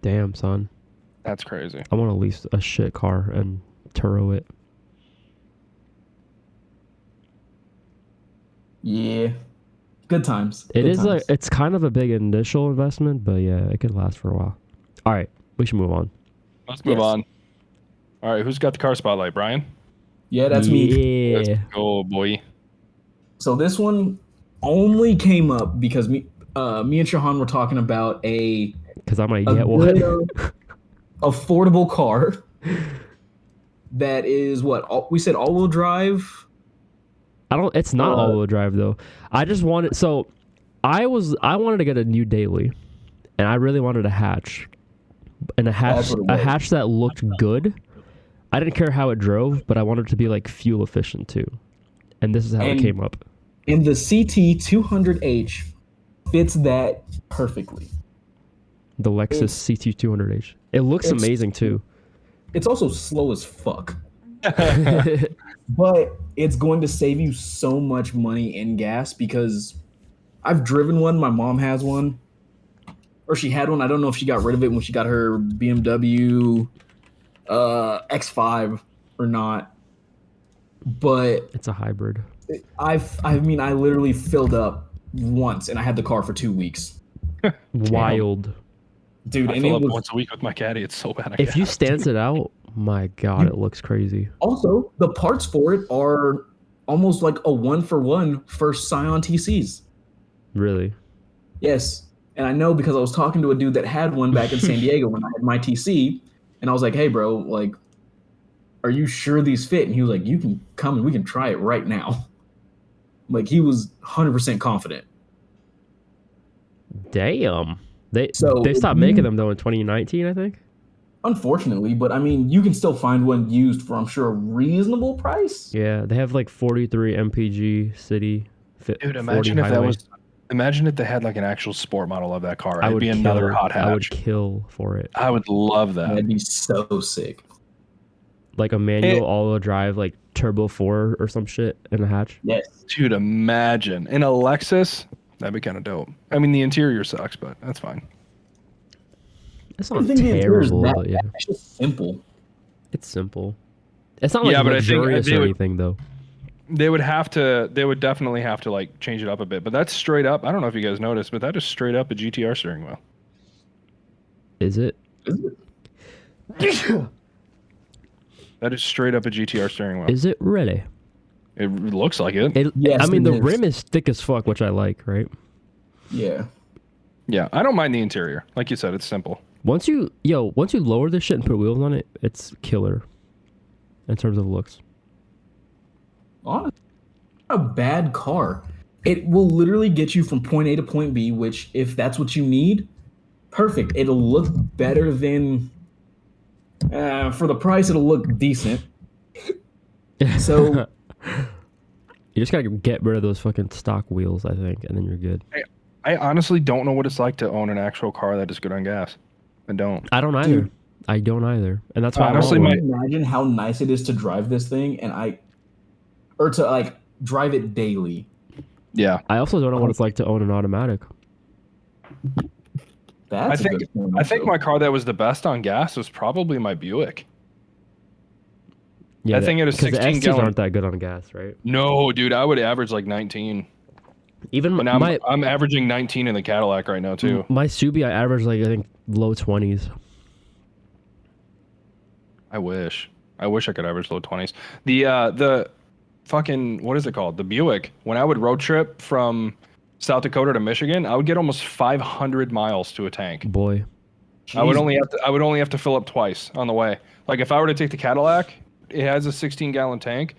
Damn, son. That's crazy. I want to lease a shit car and Turo it. Yeah. Good times. It Good is times. like, it's kind of a big initial investment, but yeah, it could last for a while. All right, we should move on. Let's move on. All right, who's got the car spotlight? Brian? Yeah, that's me. Yeah. Let's go, boy. So this one only came up because me and Shahan were talking about a Because I might get one. affordable car that is we said all-wheel drive. It's not all-wheel drive though. I just wanted, so I wanted to get a new daily, and I really wanted a hatch, and a hatch that looked good. I didn't care how it drove, but I wanted it to be like fuel efficient too, and this is how it came up. And the CT200H fits that perfectly. The Lexus CT200H. It looks amazing too. It's also slow as fuck. But it's going to save you so much money in gas because I've driven one. My mom has one. Or she had one. I don't know if she got rid of it when she got her BMW X5 or not. But it's a hybrid. I literally filled up once and I had the car for 2 weeks. Wild. Dude, I fill up once a week with my caddy. It's so bad. If you stance it out, my God, it looks crazy. Also, the parts for it are almost like a 1-for-1 for Scion TCs. Really? Yes. And I know because I was talking to a dude that had one back in San Diego when I had my TC. And I was like, hey, bro, like, are you sure these fit? And he was like, you can come and we can try it right now. Like, he was 100% confident. Damn. They stopped making them, though, in 2019, I think. Unfortunately, but I mean, you can still find one used for, I'm sure, a reasonable price. Yeah, they have like 43 MPG city. Dude, imagine if they had like an actual sport model of that car. It'd be another hot hatch. I would kill for it. I would love that. That'd be so sick. Like a manual all-wheel drive, like Turbo 4 or some shit in a hatch. Yes. Dude, imagine. In a Lexus, that'd be kind of dope. I mean, the interior sucks, but that's fine. It's not terrible, but yeah. It's just simple. It's simple. It's not like luxurious or anything, though. They would definitely have to like change it up a bit. But that's straight up. I don't know if you guys noticed, but that is straight up a GTR steering wheel. Is it? That is straight up a GTR steering wheel. Is it really? It looks like it. Yes, I mean, the rim is thick as fuck, which I like, right? Yeah. Yeah, I don't mind the interior. Like you said, it's simple. Once you lower this shit and put wheels on it, it's killer in terms of looks. Honestly, not a bad car. It will literally get you from point A to point B, which, if that's what you need, perfect. It'll look better than... for the price, it'll look decent. So... You just gotta get rid of those fucking stock wheels, I think, and then you're good. I honestly don't know what it's like to own an actual car that is good on gas. I don't either. Dude, I don't either. And that's why honestly, imagine how nice it is to drive this thing or to like drive it daily. Yeah. I also don't know what it's like to own an automatic. I think my car that was the best on gas was probably my Buick. Yeah, I think it was 16 gallon. The aren't that good on gas, right? No, dude, I would average like 19. Even I'm averaging 19 in the Cadillac right now too. My Subi, I average like I think low 20s. I wish I could average low 20s. The fucking, what is it called? The Buick. When I would road trip from South Dakota to Michigan, I would get almost 500 miles to a tank. Boy, I would only have to fill up twice on the way. Like if I were to take the Cadillac, it has a 16-gallon tank.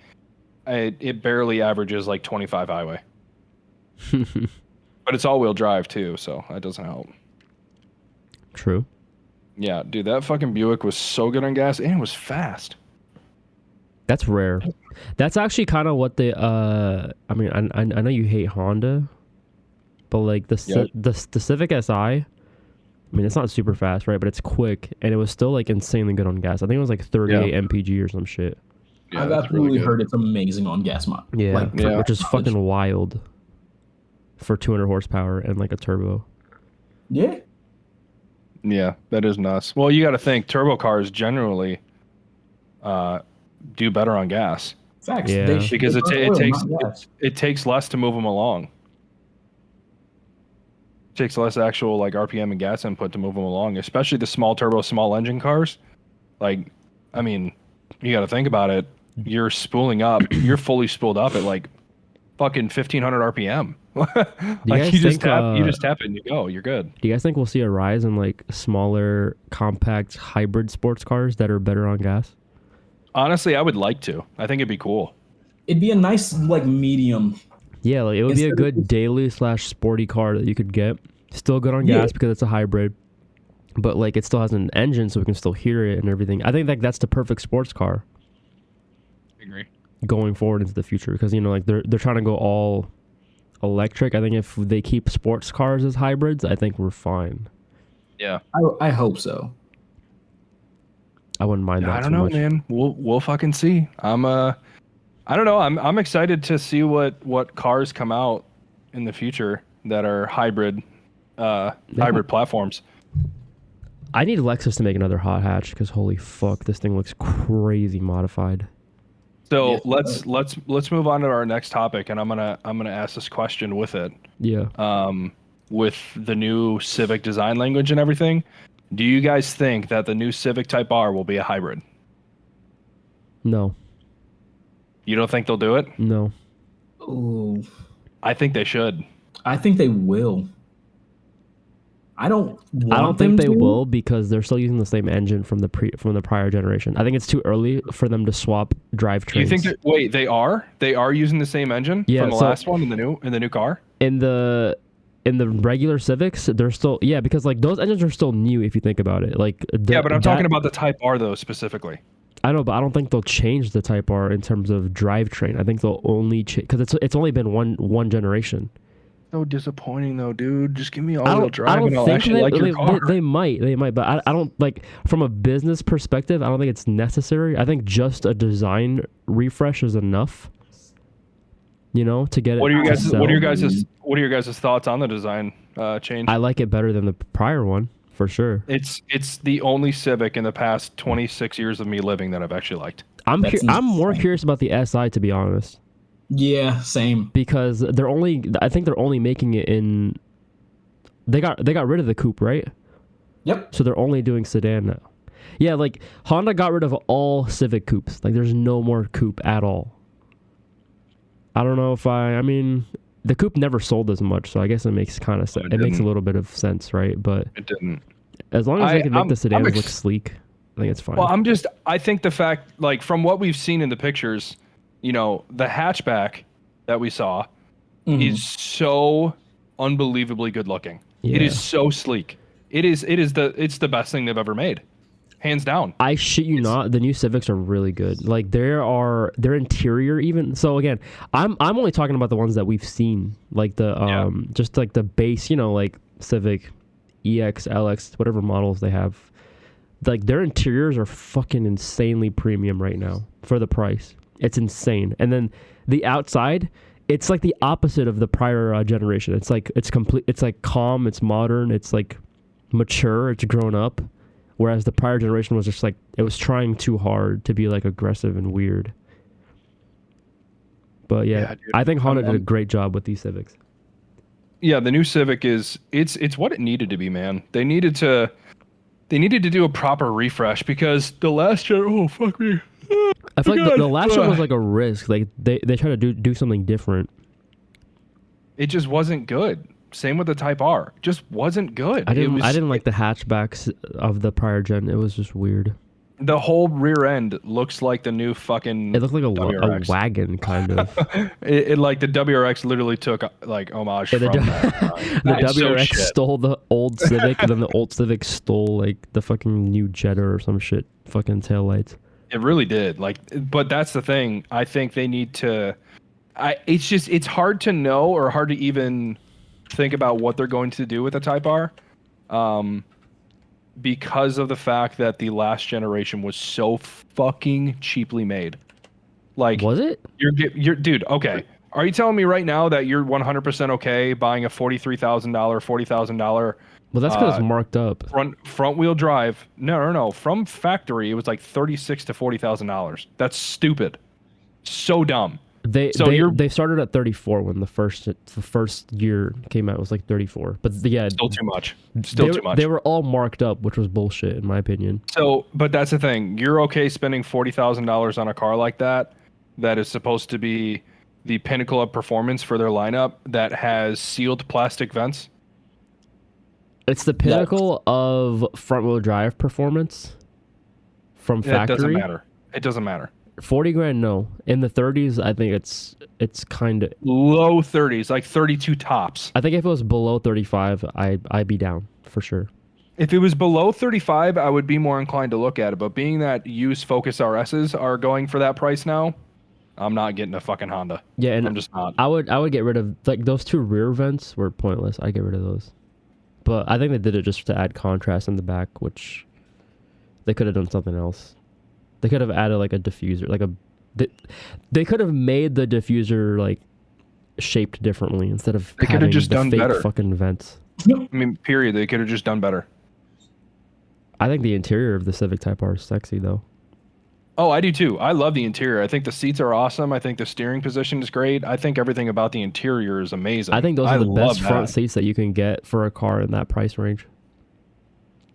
It barely averages like 25 highway. But it's all-wheel drive too, so that doesn't help. True. Yeah, dude, that fucking Buick was so good on gas, and it was fast. That's rare. That's actually kind of what they. I mean, I know you hate Honda, but like the Civic Si. I mean, it's not super fast, right? But it's quick, and it was still like insanely good on gas. I think it was like 38 mpg or some shit. Yeah, I've that's absolutely really good. heard it's amazing on gas mod. Yeah, Like, Yeah. which is fucking wild for 200 horsepower and like a turbo. Yeah. Yeah, that is nuts. Well, you got to think turbo cars generally do better on gas Facts. Yeah. They should because burn it oil, takes not gas. it takes less to move them along. It takes less actual like RPM and gas input to move them along, especially the small turbo, small engine cars. Like, I mean, you got to think about it. You're spooling up. You're fully spooled up at like fucking 1500 RPM. Like guys you just think, you just tap it and you go. You're good. Do you guys think we'll see a rise in like smaller, compact hybrid sports cars that are better on gas? Honestly, I would like to. I think it'd be cool. It'd be a nice like medium. Yeah, like it would be a Instead of good just- daily / sporty car that you could get. Still good on Yeah. gas because it's a hybrid, but like it still has an engine, so we can still hear it and everything. I think like that's the perfect sports car I agree. going forward into the future because like they're trying to go all electric. I think if they keep sports cars as hybrids, I think we're fine. Yeah. I hope so. I wouldn't mind that I don't too know, much. man. We'll fucking see. I don't know. I'm excited to see what cars come out in the future that are hybrid platforms. I need Lexus to make another hot hatch because holy fuck, this thing looks crazy modified. So Yeah. let's move on to our next topic, and I'm gonna ask this question with it. Yeah. With the new Civic Design Language and everything, do you guys think that the new Civic Type R will be a hybrid? No. You don't think they'll do it? No. Ooh, I think they should. I think they will. I don't think them they to. will because they're still using the same engine from the prior generation. I think it's too early for them to swap drivetrains. Do you think that? Wait, they are using the same engine Yeah, from the so- last one in the new car? in the regular Civics, they're still because like those engines are still new if you think about it. Like Yeah, but I'm talking about the Type R though specifically. I know, but I don't think they'll change the Type R in terms of drivetrain. I think they'll only because it's only been one generation. So disappointing though, dude. Just give me I all-wheel don't drive and I'll think actually like your car. they might, but I don't like from a business perspective. I don't think it's necessary. I think just a design refresh is enough. To get it. What are your to guys? sell. What are your guys' thoughts on the design change? I like it better than the prior one for sure. It's the only Civic in the past 26 years of me living that I've actually liked. I'm That's more insane. curious about the SI to be honest, Yeah, same. because I think they're only making it in. They got rid of the coupe, right? Yep. So they're only doing sedan now. Yeah, like Honda got rid of all Civic coupes. Like there's no more coupe at all. I don't know if I mean the coupe never sold as much, so I guess it makes kind of sense. It makes a didn't. little bit of sense, right? But It didn't. as long as they can make I'm- the sedans I'm look sleek, I think it's fine. Well, I think the fact, like, from what we've seen in the pictures, the hatchback that we saw is so unbelievably good looking. It Yeah. is so sleek. It's the best thing they've ever made. Hands down. I shit you not, the new Civics are really good. Like their interior even. So again, I'm only talking about the ones that we've seen, like the just like the base, like Civic EX, LX, whatever models they have. Like their interiors are fucking insanely premium right now for the price. It's insane. And then the outside, it's like the opposite of the prior generation. It's like it's complete. It's like calm. It's modern. It's like mature. It's grown up. Whereas the prior generation was just like, it was trying too hard to be like aggressive and weird. But yeah, dude. I think Honda did a great job with these Civics. Yeah, the new Civic it's what it needed to be, man. They needed to do a proper refresh because the last gen, oh fuck me. I feel like God. the last one was like a risk. Like they tried to do something different. It just wasn't good. Same with the Type R. Just wasn't good. I didn't It was, I didn't like the hatchbacks of the prior gen. It was just weird. The whole rear end looks like the new fucking. It looked like a WRX. wagon kind of. It like the WRX literally took like homage Yeah, from that. The It's so WRX shit. stole the old Civic, and then the old Civic stole like the fucking new Jetta or some shit. Fucking taillights. It really did. Like, but that's the thing. I think they need to. It's hard to know or hard to even think about what they're going to do with the Type R, because of the fact that the last generation was so fucking cheaply made. Like, Was it? you're dude. Okay, are you telling me right now that you're 100% okay buying a $43,000, $40,000 Well, that's because it's marked up. front wheel drive? No. From factory, it was like $36,000 to $40,000. That's stupid. So dumb. They started at 34 when the first year came out. It was like 34, but yeah, still too much. They were all marked up, which was bullshit in my opinion. So, but that's the thing. You're okay spending $40,000 on a car like that is supposed to be the pinnacle of performance for their lineup that has sealed plastic vents? It's the pinnacle of front wheel drive performance from factory. It doesn't matter. 40 grand, no. In the 30s, I think it's kind of low 30s, like 32 tops. I think if it was below 35, I'd be down for sure. If it was below 35, I would be more inclined to look at it. But being that used Focus RSs are going for that price now, I'm not getting a fucking Honda. Yeah, and I'm just not. I would get rid of like those two rear vents were pointless. I'd get rid of those. But I think they did it just to add contrast in the back, which they could have done something else. They could have added like a diffuser, they could have made the diffuser like shaped differently instead of they could have just done fake better fucking vents. I mean, period. They could have just done better. I think the interior of the Civic Type R is sexy though. Oh, I do too. I love the interior. I think the seats are awesome. I think the steering position is great. I think everything about the interior is amazing. I think those are the best front seats that you can get for a car in that price range.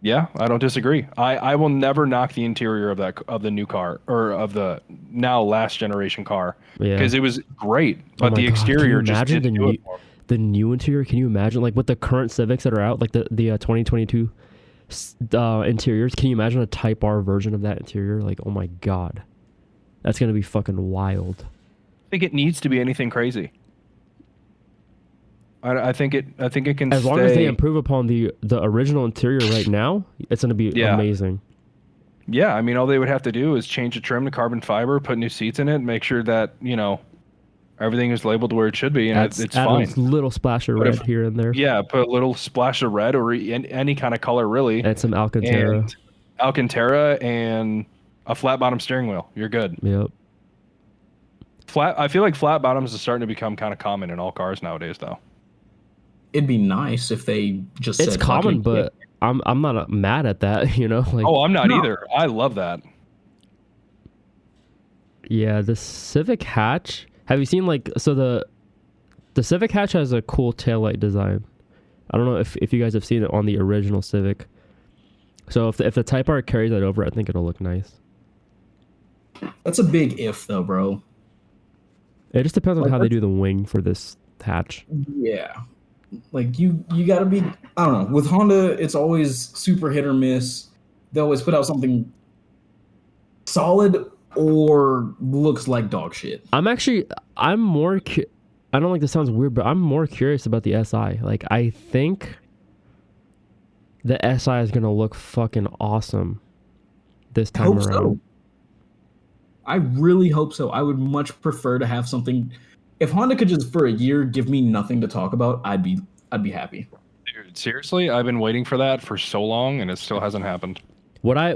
Yeah, I don't disagree. I will never knock the interior of the new car or of the now last generation car because it was great, but the exterior just didn't do it for me. The new interior. Can you imagine like with the current Civics that are out, like the 2022 interiors? Can you imagine a Type R version of that interior? Like, oh my god, that's gonna be fucking wild. I think it needs to be anything crazy. I think it can as long as they improve upon the original interior right now, it's gonna be amazing. Yeah, I mean, all they would have to do is change the trim to carbon fiber, put new seats in it, make sure that everything is labeled where it should be, and it's fine. A little splash of red here and there. Yeah, put a little splash of red or any kind of color really. Add some Alcantara. And a flat bottom steering wheel. You're good. Yep. I feel like flat bottoms is starting to become kind of common in all cars nowadays, though. It'd be nice if they just it's said common, but I'm not mad at that, Like, I'm not either. I love that. Yeah, the Civic hatch. Have you seen the Civic hatch has a cool taillight design. I don't know if you guys have seen it on the original Civic. So if the Type R carries that over, I think it'll look nice. That's a big if though, bro. It just depends on how they do the wing for this hatch. Yeah. Like you gotta be, I don't know. With Honda, it's always super hit or miss. They always put out something solid or looks like dog shit. I don't like this sounds weird, but I'm more curious about the SI. Like, I think the SI is gonna look fucking awesome this time around. So. I really hope so. I would much prefer to have something. If Honda could just for a year give me nothing to talk about, I'd be happy. Dude, seriously, I've been waiting for that for so long, and it still hasn't happened. What I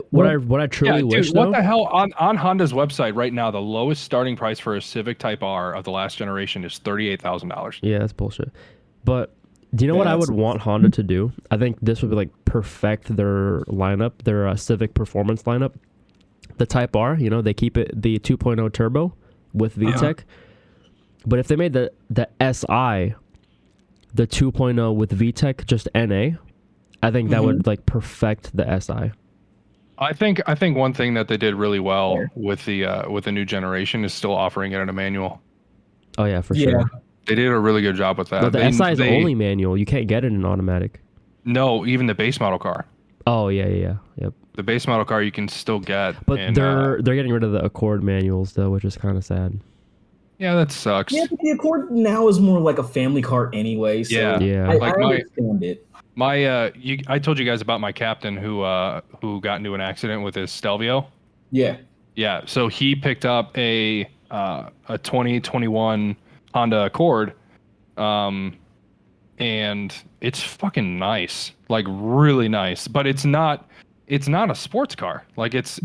truly wish. Dude, what the hell on Honda's website right now? The lowest starting price for a Civic Type R of the last generation is $38,000. Yeah, that's bullshit. But do you know what I would want Honda to do? I think this would be like perfect their lineup, their Civic performance lineup. The Type R, they keep it the 2.0 turbo with VTEC. But if they made the SI, the 2.0 with VTEC, just NA, I think that would like perfect the SI. I think one thing that they did really well with the new generation is still offering it in a manual. Oh yeah, for sure. They did a really good job with that. But the SI is only manual. You can't get it in automatic. No, even the base model car. Oh yeah. Yep. The base model car you can still get. But they're getting rid of the Accord manuals though, which is kind of sad. Yeah, that sucks. Yeah, but the Accord now is more like a family car anyway. So yeah. I understand it. I told you guys about my captain who got into an accident with his Stelvio. Yeah. Yeah. So he picked up a 2021 Honda Accord, and it's fucking nice, like really nice. But it's not a sports car. Like it's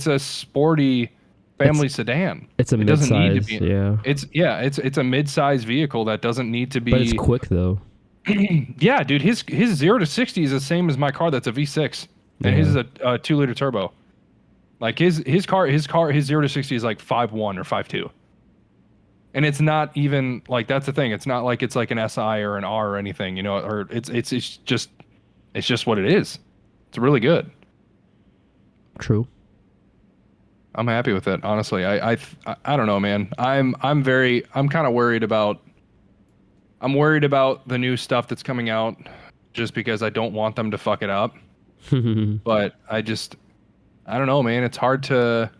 a sporty family sedan. It's a it doesn't need to mid-size, be. yeah. It's a mid-size vehicle that doesn't need to be. But it's quick though. Yeah, dude, his 0 to 60 is the same as my car. That's a V6, and his is a 2-liter turbo. Like his 0 to 60 is like 5.1 or 5.2, and it's not even like that's the thing. It's not like it's like an SI or an R or anything, you know, or it's just what it is. It's really good. True. I'm happy with it, honestly. I don't know, man. I'm kind of worried about. I'm worried about the new stuff that's coming out, just because I don't want them to fuck it up. But I don't know, man. It's hard to.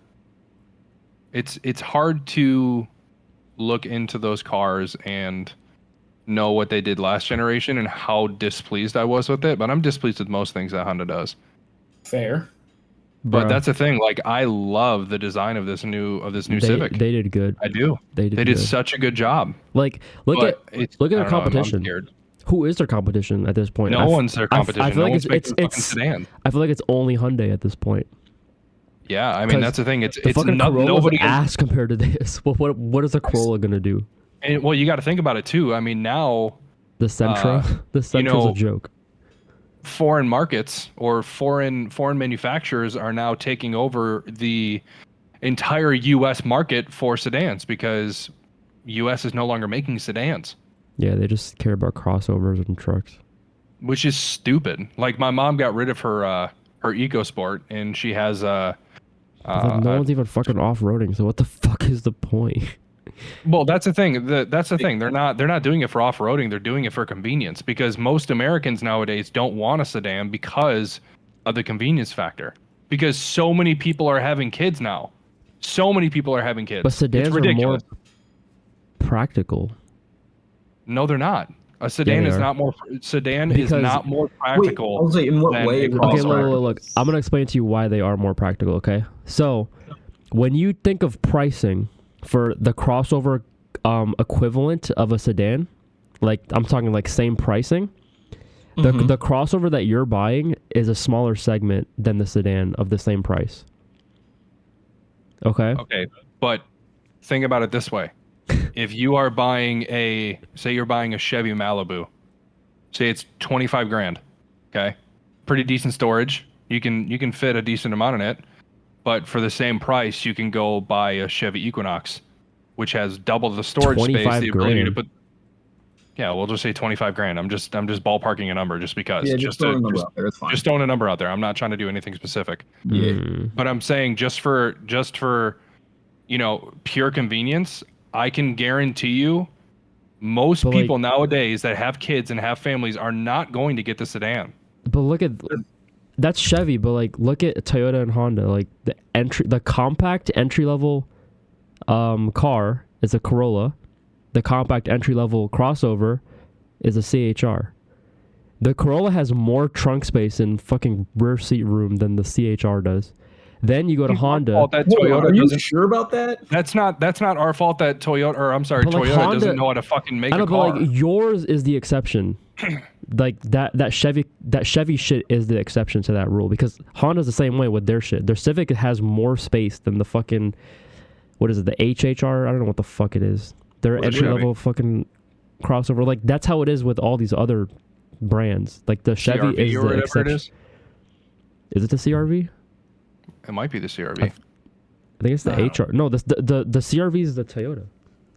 It's hard to look into those cars and know what they did last generation and how displeased I was with it. But I'm displeased with most things that Honda does. Fair. But that's the thing. Like, I love the design of this new Civic. They did good. I do. They did good. Such a good job. Like, look at their competition. I'm scared. Who is their competition at this point? No one's their competition. I feel like it's sedan. I feel like it's only Hyundai at this point. Yeah, I mean that's the thing. It's fucking nobody ass compared to this. What is a Corolla gonna do? And well, you got to think about it too. I mean now the Sentra, the Sentra's a joke. Foreign markets or foreign manufacturers are now taking over the entire U.S. market for sedans because U.S. is no longer making sedans. Yeah, they just care about crossovers and trucks, which is stupid. Like my mom got rid of her EcoSport, and she has no one's even fucking off-roading. So what the fuck is the point? Well, that's the thing. That's the thing. They're not doing it for off-roading. They're doing it for convenience because most Americans nowadays don't want a sedan because of the convenience factor. Because so many people are having kids now. So many people are having kids. But sedans are more practical. No, they're not. A sedan is not more. Sedan is not more practical. Wait, I'll say in what way? Okay, look. I'm gonna explain to you why they are more practical. Okay, so when you think of pricing for the crossover equivalent of a sedan, like I'm talking like same pricing, the crossover that you're buying is a smaller segment than the sedan of the same price. Okay. Okay, but think about it this way. If you are buying say you're buying a Chevy Malibu, say it's 25 grand, okay? Pretty decent storage. You can fit a decent amount in it, but for the same price, you can go buy a Chevy Equinox, which has double the storage space, the ability to put. Yeah, we'll just say 25 grand. I'm just ballparking a number just because. Yeah, just throwing a number out there. It's fine. Just throwing a number out there. I'm not trying to do anything specific. Yeah. But I'm saying just for pure convenience, I can guarantee you most people nowadays that have kids and have families are not going to get the sedan. But look at that's Chevy, but like look at Toyota and Honda. Like the compact entry level car is a Corolla. The compact entry level crossover is a CHR. The Corolla has more trunk space and fucking rear seat room than the CHR does. Then you go to Honda. Are you sure about that? That's not our fault that Toyota Toyota doesn't know how to fucking make a car. But like yours is the exception. Like that Chevy shit is the exception to that rule because Honda's the same way with their shit. Their Civic has more space than the fucking what is it? The HHR? I don't know what the fuck it is. Their entry level fucking crossover. Like that's how it is with all these other brands. Like the Chevy CRV is the exception. Is it the CRV? It might be the CRV. I think it's the HR. No, the CRV is the Toyota.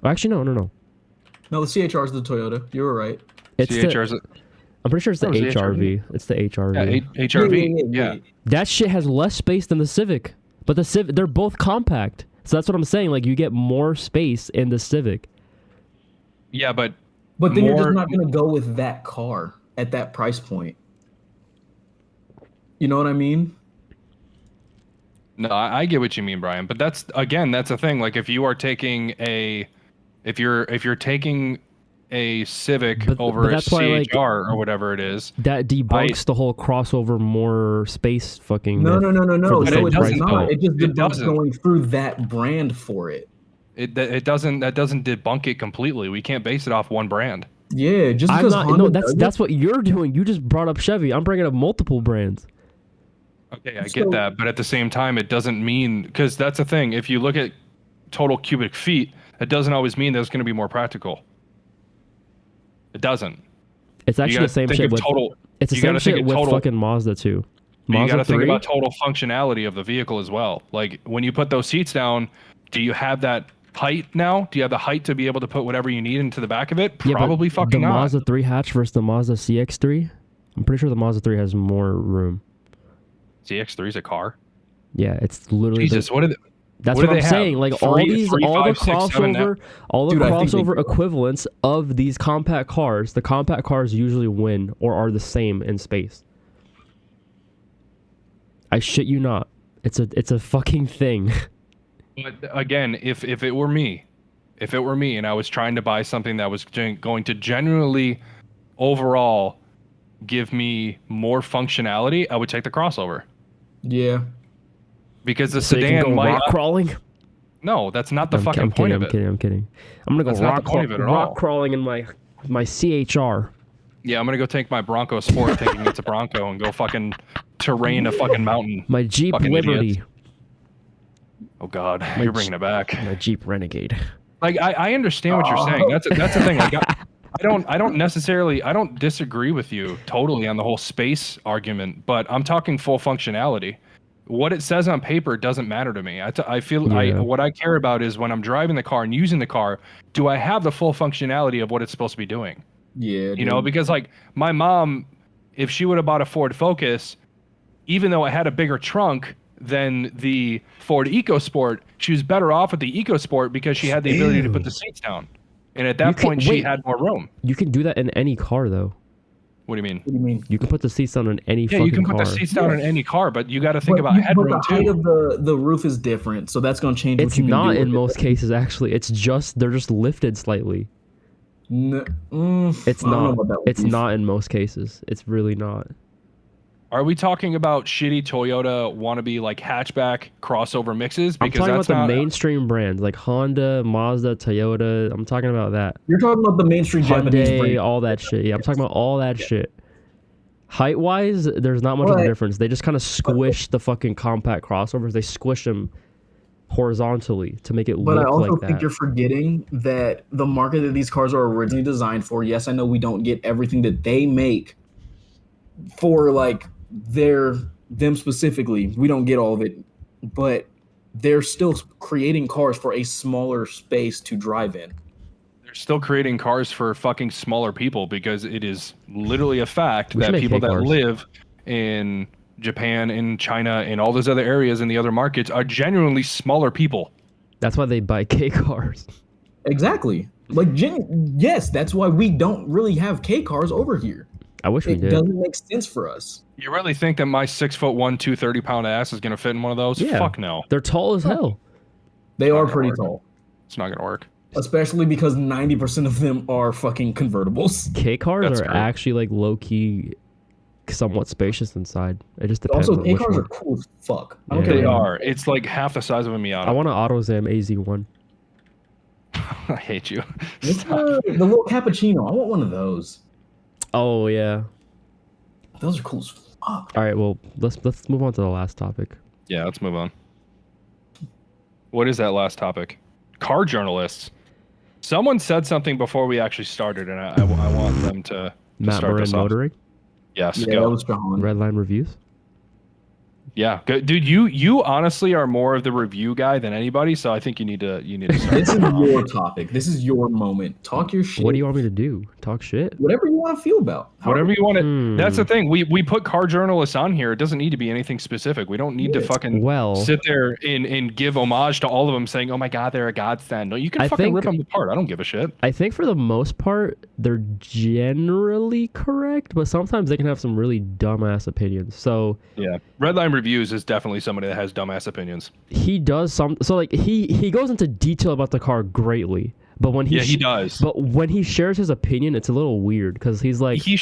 Oh, actually, no. No, the CHR is the Toyota. You were right. I'm pretty sure it's the HRV. It's the HRV. Yeah, HRV. Yeah. That shit has less space than the Civic, but the Civic they're both compact. So that's what I'm saying. Like you get more space in the Civic. Yeah, but then you're just not going to go with that car at that price point. You know what I mean? No, I get what you mean, Brian. But that's a thing. Like if you are taking if you're taking a Civic over a CHR or whatever it is, that debunks the whole crossover more space fucking. No. No, it does not. It just debunks going through that brand for it. It doesn't debunk it completely. We can't base it off one brand. Yeah, just because that's what you're doing. You just brought up Chevy. I'm bringing up multiple brands. Okay, I get that, but at the same time, it doesn't mean, because that's the thing. If you look at total cubic feet, it doesn't always mean that it's going to be more practical. It doesn't. It's actually the same shit with total. It's the same shit with fucking Mazda too. You got to think about total functionality of the vehicle as well. Like when you put those seats down, do you have that height now? Do you have the height to be able to put whatever you need into the back of it? Probably fucking not. The Mazda 3 hatch versus the Mazda CX-3. I'm pretty sure the Mazda 3 has more room. CX-3 is a car. Yeah, it's literally. Jesus, that's what I'm saying. Like all the crossover equivalents of these compact cars, the compact cars usually win or are the same in space. I shit you not. It's a fucking thing. But again, if it were me, and I was trying to buy something that was going to genuinely, overall, give me more functionality, I would take the crossover. Yeah. Because the sedan might rock crawling. No, that's not the fucking point of it. I'm kidding. I'm gonna go rock crawling in my CHR. Yeah, I'm gonna go take my Bronco Sport, thinking it's a Bronco, and go fucking terrain a fucking mountain. My Jeep Liberty. Idiots. Oh God, you're bringing it back. My Jeep Renegade. Like I understand what you're saying. That's the thing. Like I don't disagree with you totally on the whole space argument, but I'm talking full functionality. What it says on paper doesn't matter to me. I feel what I care about is when I'm driving the car and using the car, do I have the full functionality of what it's supposed to be doing? Yeah. You know, because like my mom, if she would have bought a Ford Focus, even though it had a bigger trunk than the Ford EcoSport, she was better off with the EcoSport because she had the ability to put the seats down. And at that point, she had more room. You can do that in any car, though. What do you mean? What do you mean? You can put the seats down in any fucking car. Yeah, you can put the seats down in any car, but you got to think about headroom too. The height of the roof is different, so that's going to change what you can do. It's not in most cases, actually. It's just, they're just lifted slightly. It's not. It's not in most cases. It's really not. Are we talking about shitty Toyota wannabe like hatchback crossover mixes? Because I'm talking about the mainstream brands like Honda, Mazda, Toyota. I'm talking about that. You're talking about the mainstream Japanese brand. All that shit. Yeah, I'm talking about all that shit. Height-wise, there's not much of a difference. They just kind of squish the fucking compact crossovers. They squish them horizontally to make it look like that. But I also think you're forgetting that the market that these cars are originally designed for, yes, I know we don't get everything that they make for like them specifically. We don't get all of it, but they're still creating cars for a smaller space to drive in. They're still creating cars for fucking smaller people because it is literally a fact that people that live in Japan, in China, and all those other areas in the other markets are genuinely smaller people. That's why they buy K cars. Exactly. Like, yes, that's why we don't really have K cars over here. I wish we did. It doesn't make sense for us. You really think that my 6'1", 230-pound ass is gonna fit in one of those? Yeah. Fuck no. They're tall as hell. They are pretty tall. It's not gonna work. Especially because 90% of them are fucking convertibles. K cars are actually like low key, somewhat spacious inside. It just depends. Also, K cars are cool as fuck. I don't care. They are. It's like half the size of a Miata. I want an AutoZam AZ1. I hate you. The little cappuccino. I want one of those. Oh yeah. Those are cool as fuck. All right, well, let's move on to the last topic. Yeah, let's move on. What is that last topic? Car journalists. Someone said something before we actually started, and I want them to start this off. Motoring? Yes, yeah, go. That was John. Redline reviews? Yeah, good. Dude, you honestly are more of the review guy than anybody, so I think you need to start. This is your topic. This is your moment. Talk your shit. What do you want me to do? Talk shit? Whatever you want to feel about. Whatever you want to. That's the thing. We put car journalists on here. It doesn't need to be anything specific. We don't need to fucking sit there and give homage to all of them saying, "Oh my God, they're a godsend." No, you can fucking rip them apart. I don't give a shit. I think for the most part, they're generally correct, but sometimes they can have some really dumbass opinions. So yeah, Redline Reviews is definitely somebody that has dumbass opinions. He does so like he goes into detail about the car greatly, but when he does. But when he shares his opinion, it's a little weird because he's like he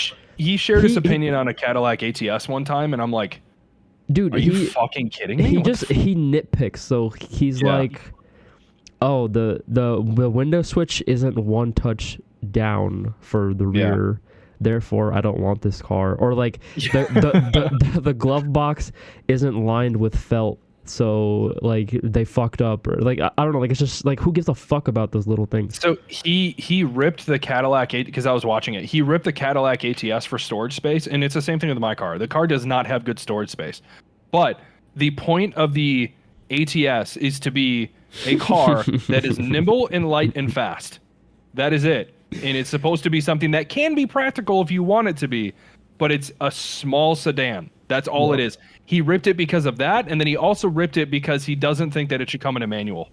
shared his opinion on a Cadillac ATS one time, and I'm like, dude, are you fucking kidding me? He nitpicks. So he's like, oh, the window switch isn't one touch down for the rear. therefore I don't want this car. Or like the glove box isn't lined with felt, so like they fucked up, or like I don't know, like it's just like who gives a fuck about those little things. So he ripped the Cadillac because I was watching it. He ripped the Cadillac ATS for storage space, and it's the same thing with my car. The car does not have good storage space, but the point of the ATS is to be a car that is nimble and light and fast. That is it. And it's supposed to be something that can be practical if you want it to be, but it's a small sedan. That's all it is. He ripped it because of that, and then he also ripped it because he doesn't think that it should come in a manual.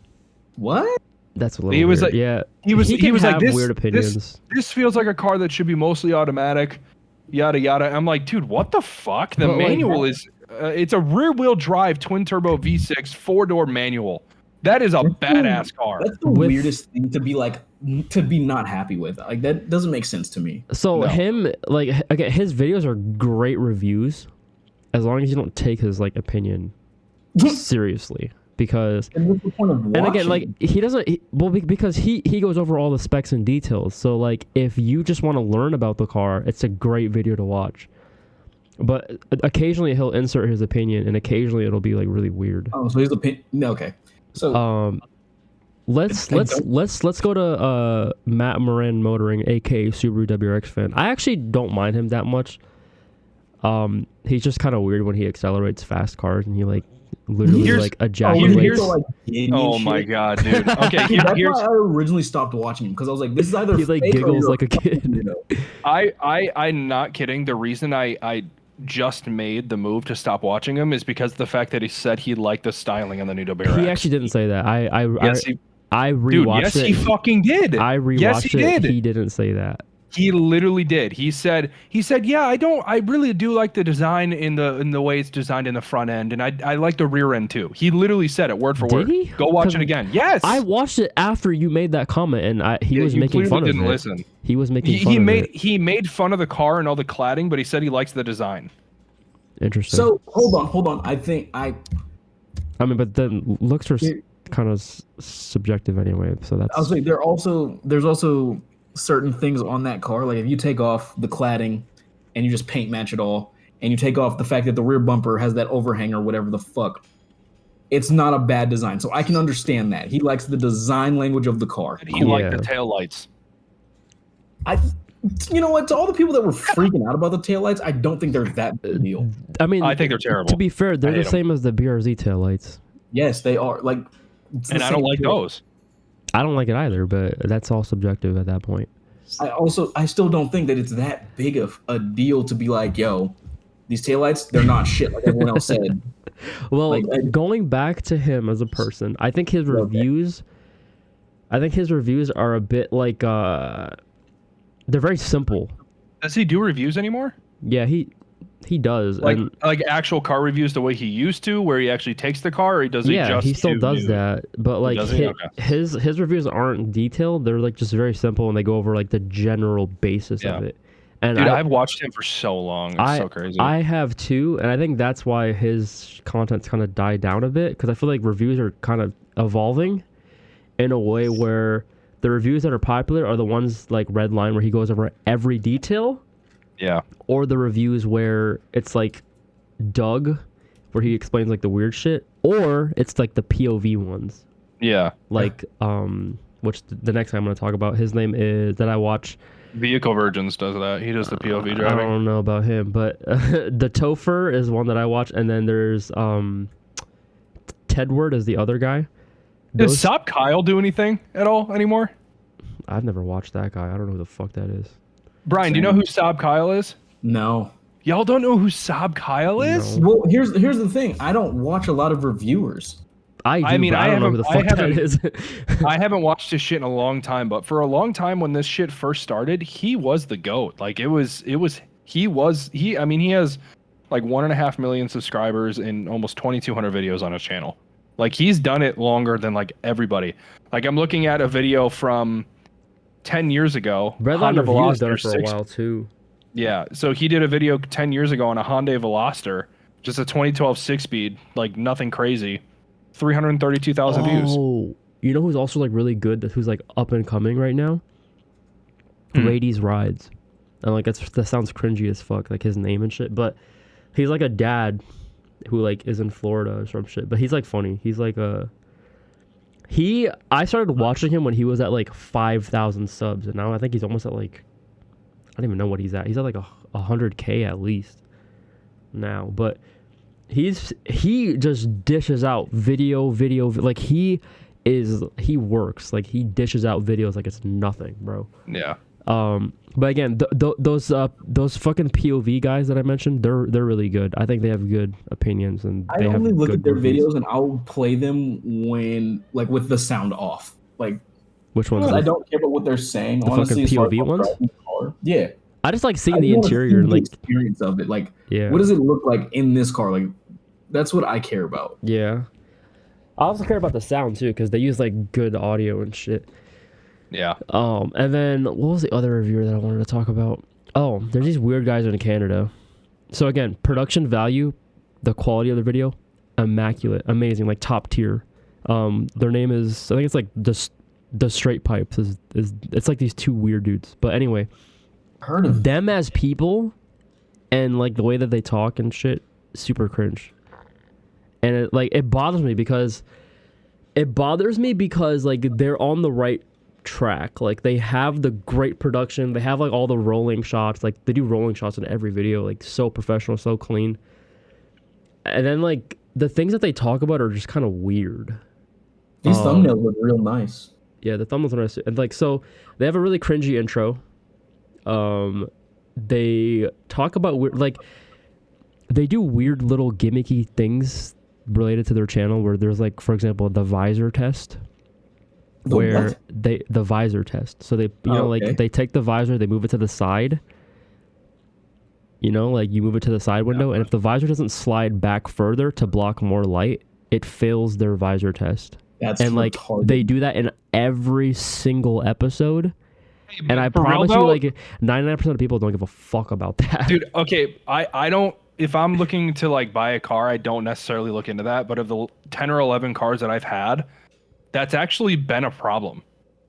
What? That's a little weird. Like, yeah. He was like, this, weird opinions. This feels like a car that should be mostly automatic, yada yada. I'm like, dude, what the fuck? The manual is it's a rear-wheel drive twin-turbo V6 4-door manual. That is a badass car. That's the weirdest thing to be not happy with. Like, that doesn't make sense to me. So him, like, again, his videos are great reviews, as long as you don't take his like opinion seriously. Because and what's the point of watching? And again, like he doesn't because he goes over all the specs and details. So like if you just want to learn about the car, it's a great video to watch. But occasionally he'll insert his opinion, and occasionally it'll be like really weird. Oh, so his opinion? No, okay. So let's go to Matt Moran Motoring, aka Subaru WRX fan. I actually don't mind him that much. He's just kind of weird when he accelerates fast cars, and he like literally like ejaculates. Oh my god, dude. Okay, that's why I originally stopped watching him, because I was like, this is either he like giggles like a kid. You know? I'm not kidding. The reason I just made the move to stop watching him is because of the fact that he said he liked the styling on the new WRX. He actually didn't say that. I rewatched dude, yes, it. He fucking did. I rewatched yes, he it. Did. He didn't say that. He literally did. He said, yeah, I really do like the design in the way it's designed in the front end, and I like the rear end too. He literally said it word for word. Did he? Go watch it again. Yes. I watched it after you made that comment, and he was making fun of it. Didn't listen. He was making fun of it. He made fun of the car and all the cladding, but he said he likes the design. Interesting. So hold on. I mean, but then looks are kind of subjective anyway. So that's. I was like, there's also certain things on that car. Like if you take off the cladding and you just paint match it all, and you take off the fact that the rear bumper has that overhang or whatever the fuck, it's not a bad design. So I can understand that. He likes the design language of the car. And he liked the taillights. You know what? To all the people that were freaking out about the taillights, I don't think they're that big a deal. I mean, I think they're terrible. To be fair, they're the same as the BRZ taillights. Yes, they are. Like, and I don't like those. I don't like it either, but that's all subjective at that point. I still don't think that it's that big of a deal to be like, yo, these taillights, they're not shit like everyone else said. Well, like, going back to him as a person, I think his reviews are a bit like they're very simple. Does he do reviews anymore? Yeah, he does. Like actual car reviews the way he used to, where he actually takes the car, or he does he still does that. But like his reviews aren't detailed. They're like just very simple, and they go over like the general basis of it. And dude, I've watched him for so long. It's so crazy. I have too, and I think that's why his content's kind of died down a bit, because I feel like reviews are kind of evolving in a way where the reviews that are popular are the ones like Redline, where he goes over every detail. Yeah. Or the reviews where it's like Doug, where he explains like the weird shit, or it's like the POV ones. Yeah. Like which the next thing I'm going to talk about, his name is that I watch. Vehicle Virgins does that. He does the POV driving. I don't know about him, but the Topher is one that I watch, and then there's Tedward is the other guy. Does Saab Kyle do anything at all anymore? I've never watched that guy. I don't know who the fuck that is. Brian, do you know who Saab Kyle is? No. Y'all don't know who Saab Kyle is? No. Well, here's the thing. I don't watch a lot of reviewers. I don't know who the fuck that is. I haven't watched his shit in a long time, but for a long time when this shit first started, he was the GOAT. Like he has like 1.5 million subscribers and almost 2,200 videos on his channel. Like he's done it longer than like everybody. Like I'm looking at a video from 10 years ago. Redline Review's done it for a while too. Yeah, so he did a video 10 years ago on a Hyundai Veloster, just a 2012 6-speed, like nothing crazy. 332,000 views. Oh, you know who's also like really good, who's like up and coming right now? Rady's Rides. and like that sounds cringy as fuck, like his name and shit. But he's like a dad who like is in Florida or some shit. But he's like funny. He's like I started watching him when he was at like 5,000 subs, and now I think he's almost at like, I don't even know what he's at. He's at like 100K at least now. But he just dishes out video like he works, like he dishes out videos like it's nothing, bro. Yeah. But again, those fucking POV guys that I mentioned, they're really good. I think they have good opinions, and I only look at their videos and I'll play them when like with the sound off. Like, which ones? I don't care about what they're saying. The honestly, fucking POV ones. Yeah. I just like seeing the interior and like experience of it. Like, yeah, what does it look like in this car? Like, that's what I care about. Yeah. I also care about the sound too, because they use like good audio and shit. Yeah. And then what was the other reviewer that I wanted to talk about? Oh, there's these weird guys in Canada. So again, production value, the quality of the video, immaculate, amazing, like top tier. Their name is, I think it's like the Straight Pipes. It's like these two weird dudes. But anyway, heard of them as people, and like the way that they talk and shit, super cringe. And it bothers me because like they're on the right track. Like they have the great production, they have like all the rolling shots, like they do rolling shots in every video, like so professional, so clean. And then like the things that they talk about are just kind of weird. These thumbnails look real nice. Yeah, the thumbnails are nice. And like, so they have a really cringy intro. They talk about weird, like they do weird little gimmicky things related to their channel, where there's like, for example, the visor test. The visor test. So they, like they take the visor, they move it to the side. You know, like you move it to the side window, and if the visor doesn't slide back further to block more light, it fails their visor test. That's and like retarded. They do that in every single episode. And I promise you, like 99% of people don't give a fuck about that. Dude, okay, I don't. If I'm looking to like buy a car, I don't necessarily look into that. But of the 10 or 11 cars that I've had, that's actually been a problem.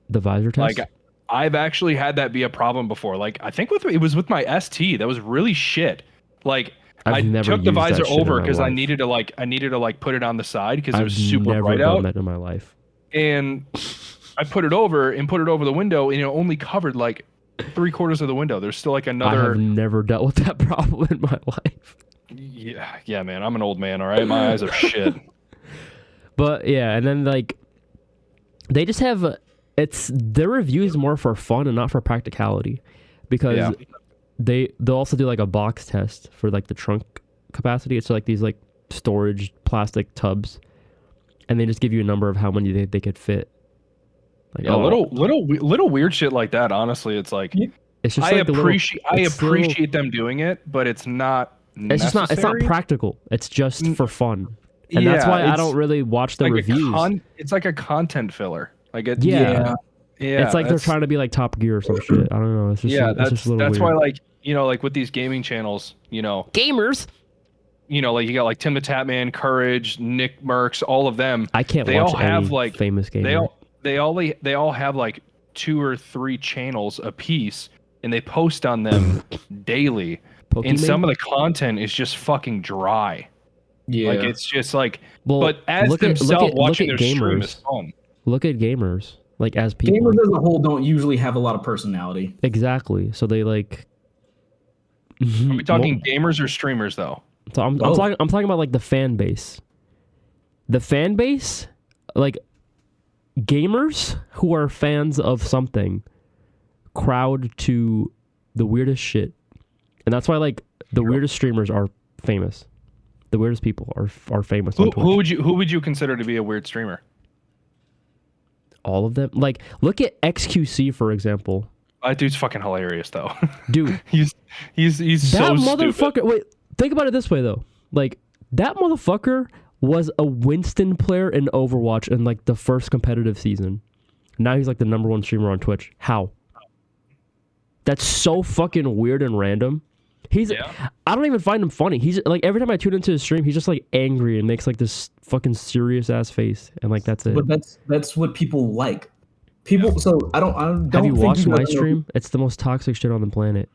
The visor test? Like, I've actually had that be a problem before. Like, I think it was with my ST. That was really shit. Like, I took the visor over because I needed to like put it on the side because it was super bright out. I've never done that in my life. And I put it over the window, and it only covered like 3/4 of the window. There's still like another. I have never dealt with that problem in my life. Yeah, man. I'm an old man. All right, my eyes are shit. But yeah, and then like they just have their reviews more for fun and not for practicality, because they'll also do like a box test for like the trunk capacity. It's like these like storage plastic tubs, and they just give you a number of how many they could fit. Like, yeah, little weird shit like that. Honestly, it's like it's just I appreciate them doing it, but it's not. It's not practical. It's just for fun, and that's why I don't really watch the reviews. It's like a content filler. Like yeah. It's like they're trying to be like Top Gear or some shit. I don't know. It's just it's just that's weird. Why like like with these gaming channels, gamers. Like you got like Tim the Tatman, Courage, Nick Merckx, all of them. I can't. They watch all have any like famous gamers. They all have like 2 or 3 channels a piece, and they post on them daily. Pokemon? And some of the content is just fucking dry. Yeah, like it's just like. But as themselves watching their stream is fun. Look at gamers, like as people. Gamers as a whole don't usually have a lot of personality. Exactly. So they like. Are we talking gamers or streamers though? So I'm talking about like the fan base. The fan base, like gamers who are fans of something, crowd to the weirdest shit, and that's why like the weirdest streamers are famous. The weirdest people are famous. Who would you consider to be a weird streamer? All of them. Like look at XQC for example. That dude's fucking hilarious though. Dude, he's that so motherfucker. stupid. Wait, think about it this way though. Like that motherfucker was a Winston player in Overwatch in like the first competitive season. Now he's like the #1 streamer on Twitch. How? That's so fucking weird and random. I don't even find him funny. He's like every time I tune into his stream, he's just like angry and makes like this fucking serious ass face, and like that's it. But that's what people like. People. So I don't. Have you watched my stream? It's the most toxic shit on the planet.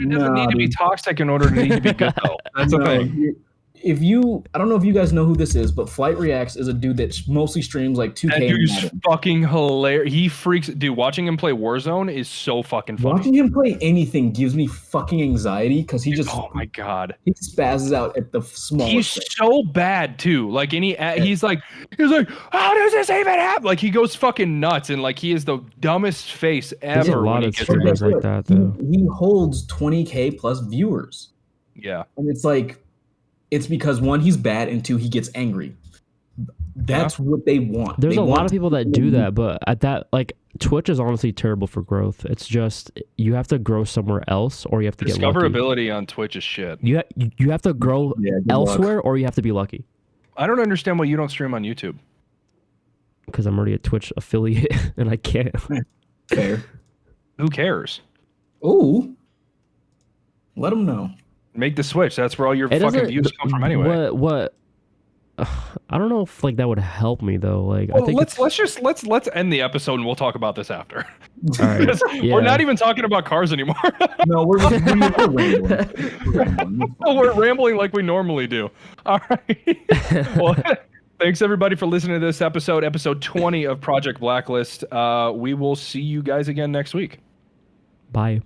It doesn't need to be toxic in order to need to be good, though. That's the thing. I don't know if you guys know who this is, but Flight Reacts is a dude that mostly streams like 2K. That dude's fucking hilarious. He freaks. Dude, watching him play Warzone is so fucking funny. Watching him play anything gives me fucking anxiety because he just. Oh my god. He spazzes out at the smallest. He's thing. so bad too. Like he's like, how does this even happen? Like he goes fucking nuts and like he is the dumbest face ever. There's a lot of streamers like that though. He holds 20K plus viewers. Yeah. And it's like. It's because one, he's bad, and two, he gets angry. That's what they want. There's a lot of people that do that, but at that, like, Twitch is honestly terrible for growth. It's just you have to grow somewhere else, or you have to get lucky. Discoverability on Twitch is shit. You have to grow elsewhere, or you have to be lucky. I don't understand why you don't stream on YouTube. Because I'm already a Twitch affiliate, and I can't. Fair. Who cares? Ooh. Let them know. Make the switch. That's where all your fucking views come from anyway. What? I don't know if like that would help me though. Like, well, I think let's end the episode and we'll talk about this after. All right. We're not even talking about cars anymore. No, we're rambling. We're rambling like we normally do. All right. Well, thanks everybody for listening to this episode 20 of Project Blacklist. We will see you guys again next week. Bye.